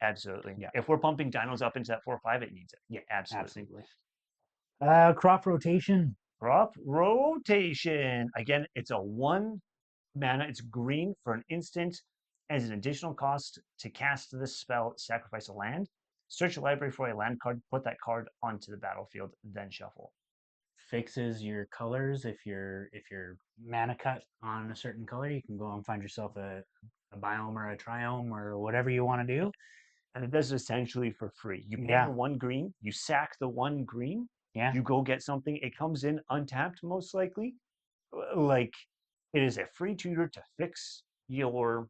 Speaker 1: absolutely.
Speaker 2: Yeah.
Speaker 1: If we're pumping dinos up into that 4/5, it needs it. Yeah, absolutely.
Speaker 2: Crop rotation.
Speaker 1: Crop rotation. Again, it's a 1 mana. It's green for an instant. As an additional cost to cast this spell, sacrifice a land. Search your library for a land card. Put that card onto the battlefield. Then shuffle.
Speaker 2: Fixes your colors. If you're mana cut on a certain color, you can go and find yourself a biome or a triome or whatever you want to do.
Speaker 1: And it does it essentially for free. You pay
Speaker 2: Yeah.
Speaker 1: the 1 green. You sack the 1 green.
Speaker 2: Yeah.
Speaker 1: You go get something. It comes in untapped, most likely. Like it is a free tutor to fix your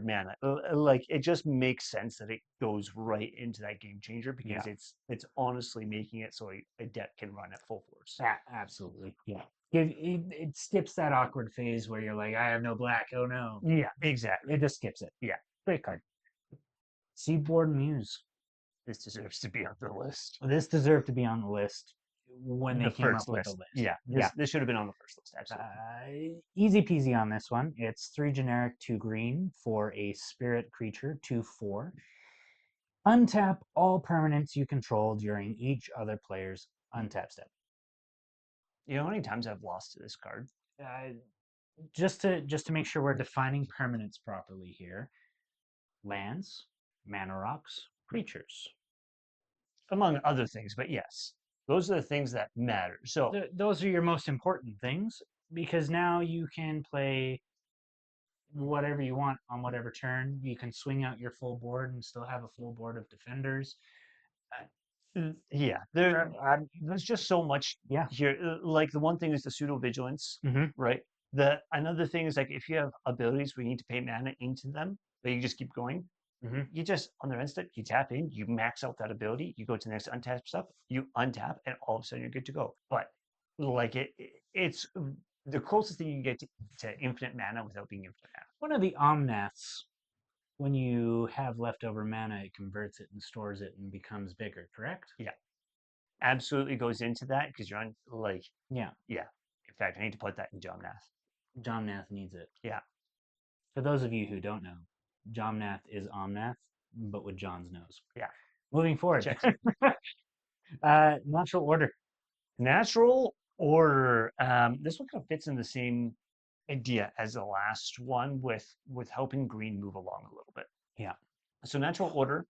Speaker 1: mana. Like it just makes sense that it goes right into that game changer because it's honestly making it so a deck can run at full force.
Speaker 2: Absolutely. Yeah. It skips that awkward phase where you're like, I have no black. Oh no.
Speaker 1: Yeah, exactly.
Speaker 2: It just skips it.
Speaker 1: Yeah.
Speaker 2: Great card. Seaboard Muse.
Speaker 1: This deserves to be on the list.
Speaker 2: This deserved to be on the list when they came up with the list.
Speaker 1: Yeah. This should have been on the first list. Absolutely.
Speaker 2: Easy peasy on this one. It's 3 generic, 2 green for a spirit creature, 2/4. Untap all permanents you control during each other player's untap step.
Speaker 1: You know how many times I've lost to this card?
Speaker 2: Just to make sure we're defining permanents properly here. Lands, mana rocks, creatures.
Speaker 1: Among other things, but yes. Those are the things that matter. So
Speaker 2: those are your most important things because now you can play whatever you want on whatever turn. You can swing out your full board and still have a full board of defenders.
Speaker 1: Yeah, there's just so much here. Like the one thing is the pseudo vigilance, right? Another thing is like if you have abilities where you need to pay mana into them, but you just keep going. You just on their end step, you tap in, you max out that ability, you go to the next untap stuff, you untap, and all of a sudden you're good to go. But like it's the closest thing you can get to infinite mana without being infinite mana.
Speaker 2: One of the Omnaths, when you have leftover mana, it converts it and stores it and becomes bigger, correct?
Speaker 1: Yeah. Absolutely goes into that because you're on like
Speaker 2: Yeah.
Speaker 1: In fact, I need to put that in Jomnath.
Speaker 2: Jomnath needs it.
Speaker 1: Yeah.
Speaker 2: For those of you who don't know, Jomnath is Omnath, but with John's nose.
Speaker 1: Yeah.
Speaker 2: Moving forward. Natural order.
Speaker 1: Natural order. This one kind of fits in the same idea as the last one with helping green move along a little bit.
Speaker 2: Yeah.
Speaker 1: So natural order.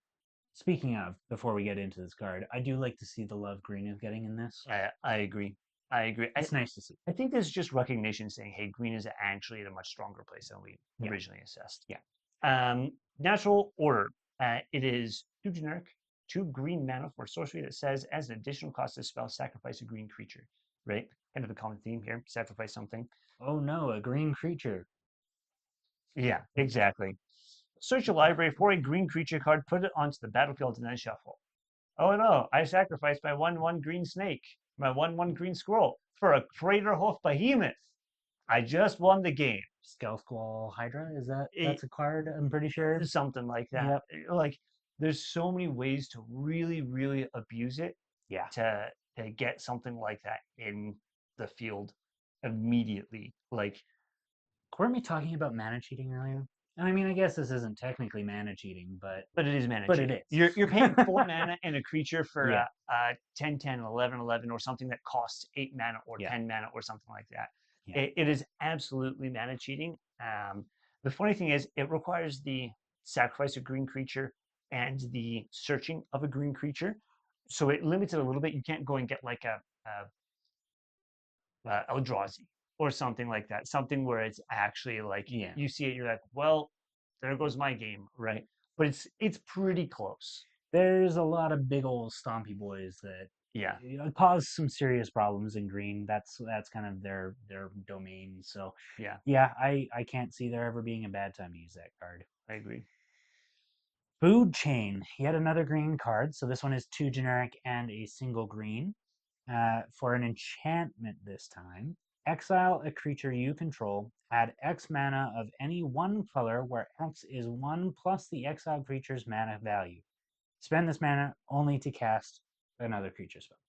Speaker 2: Speaking of, before we get into this card, I do like to see the love green is getting in this.
Speaker 1: I agree. I agree.
Speaker 2: It's nice to see.
Speaker 1: I think there's just recognition saying, hey, green is actually at a much stronger place than we
Speaker 2: Yeah.
Speaker 1: originally assessed.
Speaker 2: Yeah.
Speaker 1: Natural order. It is 2 generic, 2 green mana for sorcery that says, as an additional cost to spell, sacrifice a green creature. Right? Kind of a common theme here. Sacrifice something.
Speaker 2: Oh no, a green creature.
Speaker 1: Yeah, exactly. Search your library for a green creature card, put it onto the battlefield, and then shuffle. Oh no, I sacrificed my 1/1 green snake, my 1/1 green scroll for a Crater Hoof Behemoth. I just won the game.
Speaker 2: Scowl Hydra, that's a card, I'm pretty sure.
Speaker 1: Something like that. Yep. Like, there's so many ways to really, really abuse it.
Speaker 2: Yeah.
Speaker 1: To get something like that in the field immediately. Like,
Speaker 2: weren't we talking about mana cheating earlier? I mean, I guess this isn't technically mana cheating, but
Speaker 1: it is mana
Speaker 2: but
Speaker 1: cheating.
Speaker 2: it is.
Speaker 1: You're paying 4 mana and a creature for 10, 10, 11, 11, or something that costs 8 mana or 10 mana or something like that. It is absolutely mana cheating. The funny thing is, it requires the sacrifice of green creature and the searching of a green creature. So it limits it a little bit. You can't go and get like a Eldrazi or something like that. Something where it's actually like you see it, you're like, well, there goes my game, right? But it's pretty close.
Speaker 2: There's a lot of big old stompy boys that cause some serious problems in green. That's kind of their domain. So I can't see there ever being a bad time to use that card.
Speaker 1: I agree.
Speaker 2: Food Chain, yet another green card. So this one is 2 generic and a single green. For an enchantment this time, exile a creature you control, add X mana of any one color where X is 1 plus the exiled creature's mana value. Spend this mana only to cast another creature spell.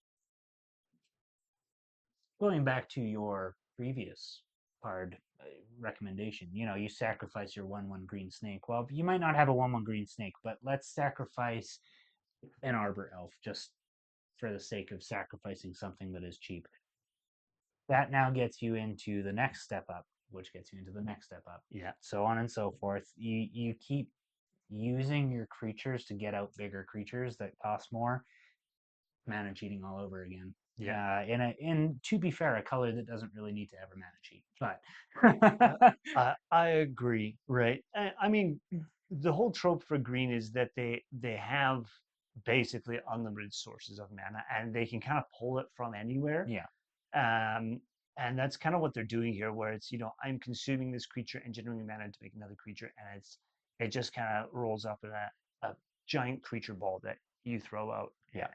Speaker 2: Going back to your previous card recommendation, you sacrifice your 1/1 green snake. Well, you might not have a 1/1 green snake, but let's sacrifice an Arbor Elf just for the sake of sacrificing something that is cheap. That now gets you into the next step up, which gets you into the next step up. So on and so forth. You keep using your creatures to get out bigger creatures that cost more. Mana cheating all over again. In to be fair, a color that doesn't really need to ever mana cheat. But
Speaker 1: I agree, right? I mean, the whole trope for green is that they have basically unlimited sources of mana, and they can kind of pull it from anywhere. And that's kind of what they're doing here, where it's, I'm consuming this creature and generating mana to make another creature, and it just kind of rolls up in a giant creature ball that you throw out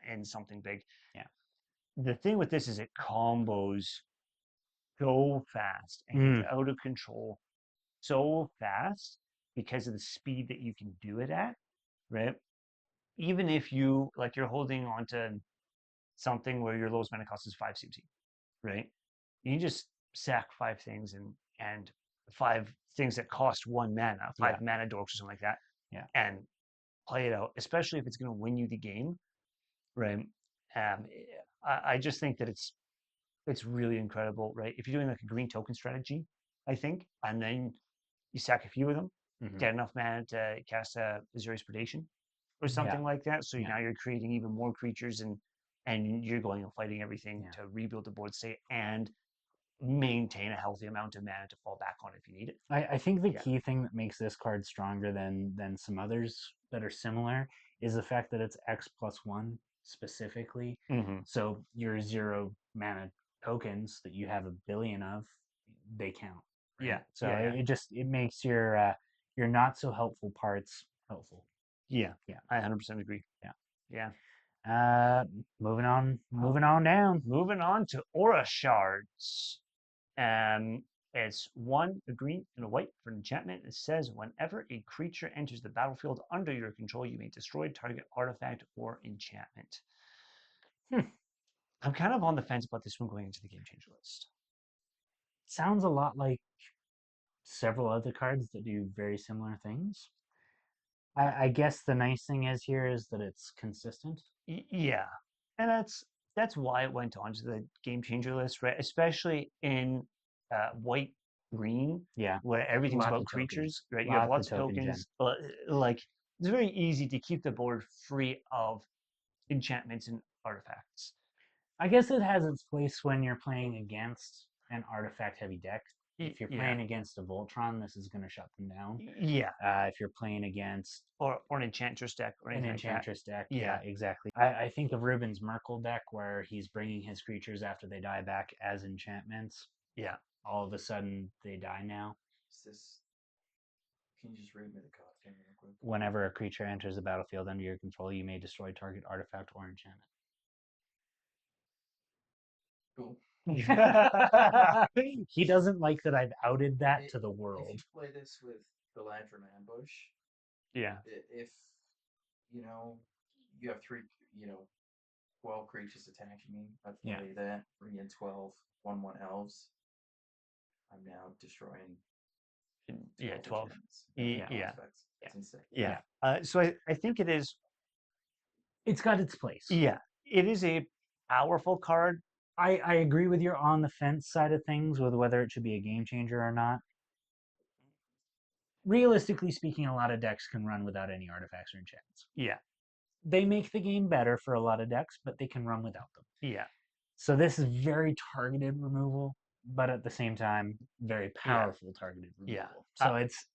Speaker 1: in something big. The thing with this is it combos so fast and gets out of control so fast because of the speed that you can do it at, right? Even if you're holding on to something where your lowest mana cost is 5 CMC, right? You can just sack 5 things and 5 things that cost 1 mana, 5 mana dorks or something like that, and play it out, especially if it's going to win you the game, right? I just think that it's really incredible, right? If you're doing like a green token strategy, I think, and then you sack a few of them, get enough mana to cast a Azorius Predation or something like that. So now you're creating even more creatures and you're going and fighting everything to rebuild the board state and maintain a healthy amount of mana to fall back on if you need it.
Speaker 2: I think the key thing that makes this card stronger than some others that are similar is the fact that it's X+1 specifically. So your 0 mana tokens that you have 1 billion of, they count. Right? So it makes your not so helpful parts helpful.
Speaker 1: I 100% agree.
Speaker 2: Moving on down.
Speaker 1: Moving on to Aura Shards. It's 1 a green and a white for an enchantment. It says whenever a creature enters the battlefield under your control, you may destroy target artifact or enchantment. I'm kind of on the fence about this one going into the game changer list.
Speaker 2: Sounds a lot like several other cards that do very similar things. I guess the nice thing is that it's consistent.
Speaker 1: Yeah, and that's why it went on to the game changer list, right? Especially in white green,
Speaker 2: Yeah.
Speaker 1: where everything's
Speaker 2: Lots
Speaker 1: about
Speaker 2: of tokens.
Speaker 1: creatures, right? You have
Speaker 2: Lots
Speaker 1: lots
Speaker 2: of
Speaker 1: of
Speaker 2: token gen.
Speaker 1: tokens. Like it's very easy to keep the board free of enchantments and artifacts.
Speaker 2: I guess it has its place when you're playing against an artifact-heavy deck. If you're playing against a Voltron, this is going to shut them down.
Speaker 1: Yeah.
Speaker 2: If you're playing against
Speaker 1: or an Enchantress deck or anything
Speaker 2: an
Speaker 1: like
Speaker 2: Enchantress deck,
Speaker 1: Yeah.
Speaker 2: exactly. I think of Ruben's Merkle deck where he's bringing his creatures after they die back as enchantments.
Speaker 1: Yeah.
Speaker 2: All of a sudden, they die now.
Speaker 3: Can you just read me the card thing real quick?
Speaker 2: Whenever a creature enters the battlefield under your control, you may destroy target artifact or enchantment.
Speaker 3: Cool.
Speaker 2: He doesn't like that I've outed that to the
Speaker 3: If
Speaker 2: world.
Speaker 3: you play this with the Lantern Ambush,
Speaker 1: Yeah.
Speaker 3: if you have 12 creatures attacking me, I play that, bring in 12 1/1 elves. I'm now destroying
Speaker 1: 12.
Speaker 3: Yeah. That's insane.
Speaker 1: Yeah. So I think it is.
Speaker 2: It's got its place.
Speaker 1: Yeah. It is a powerful card.
Speaker 2: I agree with your on the fence side of things with whether it should be a game changer or not. Realistically speaking, a lot of decks can run without any artifacts or enchantments.
Speaker 1: Yeah.
Speaker 2: They make the game better for a lot of decks, but they can run without them.
Speaker 1: Yeah.
Speaker 2: So this is very targeted removal, but at the same time, very powerful targeted removal.
Speaker 1: Yeah.
Speaker 2: So it's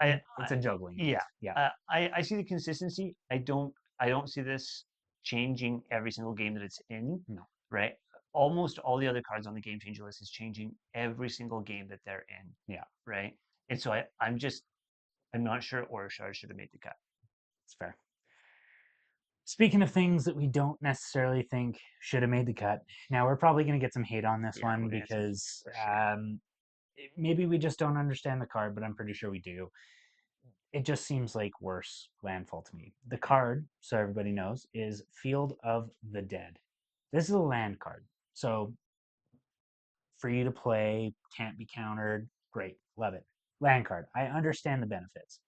Speaker 2: a juggling.
Speaker 1: Yeah.
Speaker 2: Yeah.
Speaker 1: I see the consistency. I don't see this changing every single game that it's in.
Speaker 2: No.
Speaker 1: Right. Almost all the other cards on the game changer list is changing every single game that they're in.
Speaker 2: Yeah.
Speaker 1: Right. And so I'm not sure Orishar should have made the cut.
Speaker 2: It's fair. Speaking of things that we don't necessarily think should have made the cut, now we're probably going to get some hate on this one because maybe we just don't understand the card, but I'm pretty sure we do. It just seems like worse landfall to me. The card, so everybody knows, is Field of the Dead. This is a land card. So free to play, can't be countered, great, love it. Land card. I understand the benefits.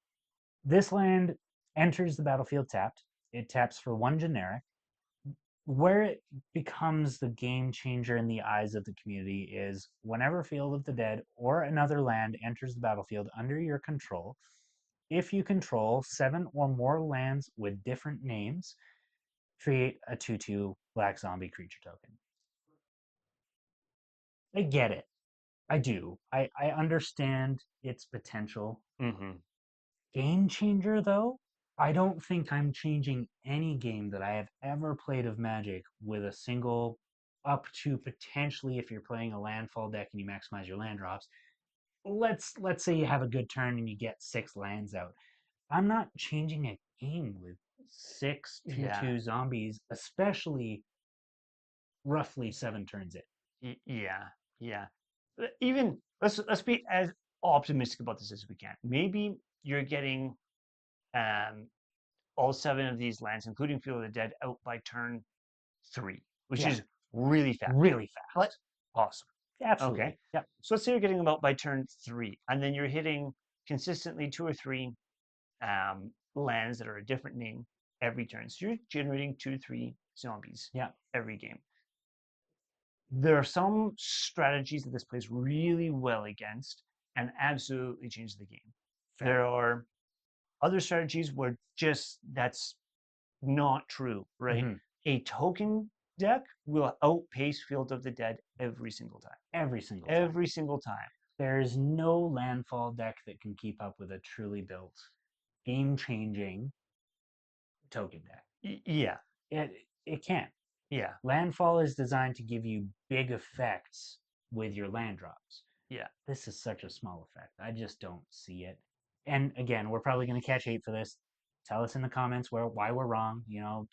Speaker 2: This land enters the battlefield tapped. It taps for 1 generic. Where it becomes the game changer in the eyes of the community is whenever Field of the Dead or another land enters the battlefield under your control, if you control 7 or more lands with different names, create a 2/2 black zombie creature token. I get it. I do. I understand its potential.
Speaker 1: Mm-hmm.
Speaker 2: Game changer, though, I don't think I'm changing any game that I have ever played of Magic with a single, up to potentially if you're playing a landfall deck and you maximize your land drops. Let's say you have a good turn and you get 6 lands out. I'm not changing a game with 6 2/2 zombies, especially roughly 7 turns in.
Speaker 1: Yeah. Even let's be as optimistic about this as we can. Maybe you're getting all 7 of these lands, including Field of the Dead, out by turn 3, which is really fast.
Speaker 2: Really fast.
Speaker 1: Awesome.
Speaker 2: Absolutely.
Speaker 1: Okay.
Speaker 2: Yep.
Speaker 1: So let's say you're getting them out by turn 3, and then you're hitting consistently 2 or 3 lands that are a different name every turn. So you're generating 2 to 3 zombies every game. There are some strategies that this plays really well against and absolutely change the game. There are other strategies where just that's not true, right?
Speaker 2: Mm-hmm.
Speaker 1: A token deck will outpace Field of the Dead every single time.
Speaker 2: Every single time. There's no landfall deck that can keep up with a truly built, game-changing token deck.
Speaker 1: Yeah.
Speaker 2: It can't.
Speaker 1: Yeah.
Speaker 2: Landfall is designed to give you big effects with your land drops.
Speaker 1: Yeah.
Speaker 2: This is such a small effect. I just don't see it. And again, we're probably going to catch hate for this. Tell us in the comments why we're wrong.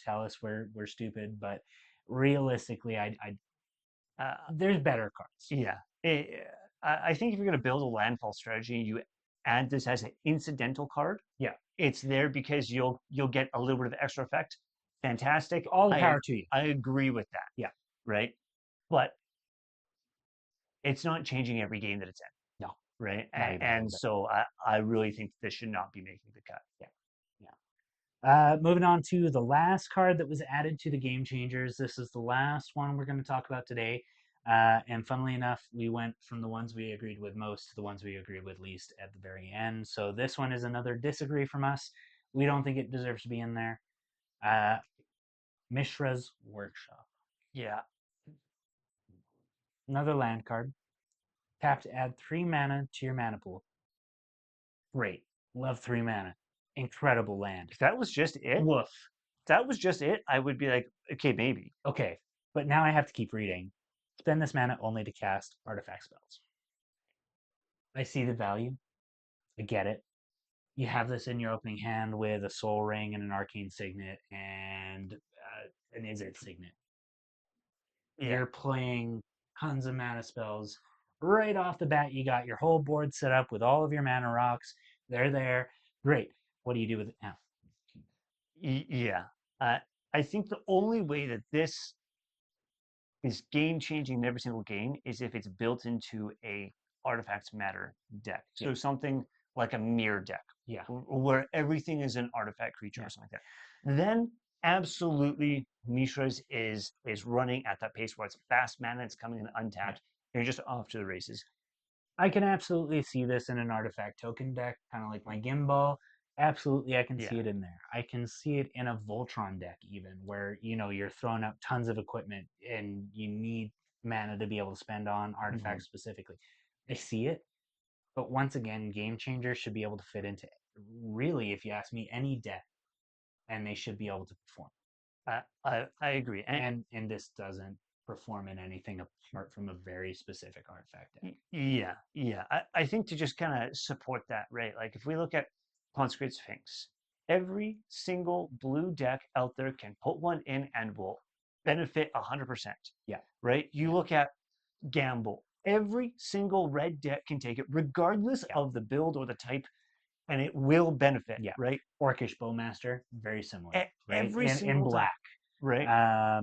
Speaker 2: Tell us we're stupid. But realistically, there's better cards.
Speaker 1: Yeah. I think if you're going to build a landfall strategy, you add this as an incidental card.
Speaker 2: Yeah.
Speaker 1: It's there because you'll get a little bit of extra effect. Fantastic.
Speaker 2: All the power to you.
Speaker 1: I agree with that.
Speaker 2: Yeah.
Speaker 1: Right. But it's not changing every game that it's in.
Speaker 2: No.
Speaker 1: Right. And so I really think this should not be making the cut.
Speaker 2: Yeah. Moving on to the last card that was added to the Game Changers. This is the last one we're going to talk about today. And funnily enough, we went from the ones we agreed with most to the ones we agreed with least at the very end. So this one is another disagree from us. We don't think it deserves to be in there. Mishra's Workshop.
Speaker 1: Yeah.
Speaker 2: Another land card. Tap to add 3 mana to your mana pool. Great. Love 3 mana. Incredible land.
Speaker 1: If that was just it,
Speaker 2: Woof.
Speaker 1: if that was just it, I would be like, okay, maybe.
Speaker 2: Okay, but now I have to keep reading. Spend this mana only to cast artifact spells. I see the value. I get it. You have this in your opening hand with a Soul Ring and an Arcane Signet and an Izzet Signet.
Speaker 1: Yeah.
Speaker 2: You're playing tons of mana spells. Right off the bat, you got your whole board set up with all of your mana rocks. They're there. Great. What do you do with it now?
Speaker 1: Yeah. I think the only way that this is game changing in every single game is if it's built into a artifacts matter deck. So something like a mirror deck, where everything is an artifact creature or something like that. Then absolutely, Mishra's is running at that pace where it's fast mana, it's coming in untapped, and you're just off to the races.
Speaker 2: I can absolutely see this in an artifact token deck, kind of like my Gimbal. Absolutely, I can see it in there. I can see it in a Voltron deck even, where you're throwing out tons of equipment and you need mana to be able to spend on artifacts specifically. I see it, but once again, Game Changers should be able to fit into really, if you ask me, any deck, and they should be able to perform.
Speaker 1: I agree,
Speaker 2: and this doesn't perform in anything apart from a very specific artifact deck.
Speaker 1: Yeah. I think to just kind of support that, right? Like if we look at Consecrated Sphinx, every single blue deck out there can put one in and will benefit 100%.
Speaker 2: Yeah.
Speaker 1: Right? You look at Gamble, every single red deck can take it, regardless of the build or the type, and it will benefit.
Speaker 2: Yeah.
Speaker 1: Right?
Speaker 2: Orcish Bowmaster, very similar. Right?
Speaker 1: Every single
Speaker 2: in black.
Speaker 1: Right.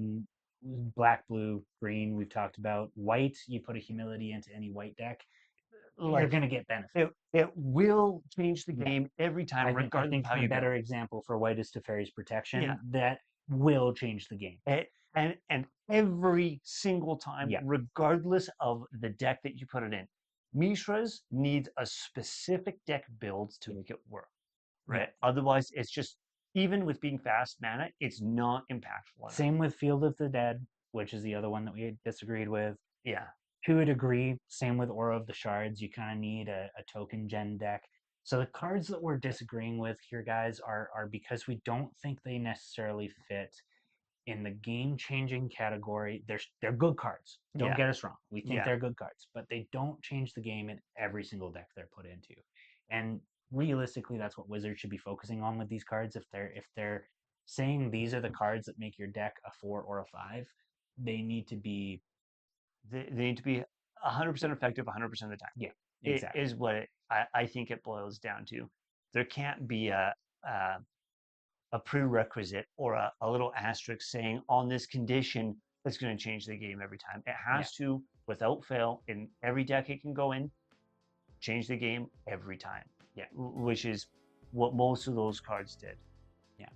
Speaker 2: Black, blue, green, we've talked about. White, you put a humility into any white deck, you're going to get benefit.
Speaker 1: It will change the game every time, regardless of how you
Speaker 2: the better example for white is Teferi's Protection.
Speaker 1: Yeah.
Speaker 2: That will change the game.
Speaker 1: And every single time, regardless of the deck that you put it in, Mishra's needs a specific deck build to make it work. Right? Otherwise, it's just, even with being fast mana, it's not impactful enough.
Speaker 2: Same with Field of the Dead, which is the other one that we disagreed with.
Speaker 1: Yeah.
Speaker 2: To a degree, same with Aura of the Shards. You kind of need a token gen deck. So the cards that we're disagreeing with here, guys, are because we don't think they necessarily fit in the game-changing category. They're good cards. Don't get us wrong. We think they're good cards, but they don't change the game in every single deck they're put into. And realistically, that's what Wizards should be focusing on with these cards. If they're saying these are the cards that make your deck a 4 or a 5, they need to be
Speaker 1: 100% effective 100% of the time.
Speaker 2: Yeah, exactly.
Speaker 1: It is what I think it boils down to. There can't be a prerequisite or a little asterisk saying on this condition that's going to change the game every time. It has to, without fail, in every deck it can go in, change the game every time.
Speaker 2: Yeah.
Speaker 1: Which is what most of those cards did.
Speaker 2: Yeah.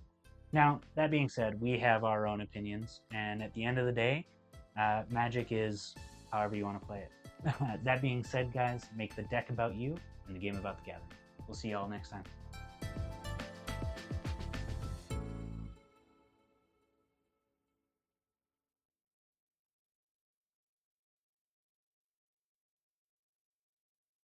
Speaker 2: Now, that being said, we have our own opinions, and at the end of the day, Magic is however you want to play it. That being said, guys, make the deck about you and the game about the gathering. We'll see you all next time.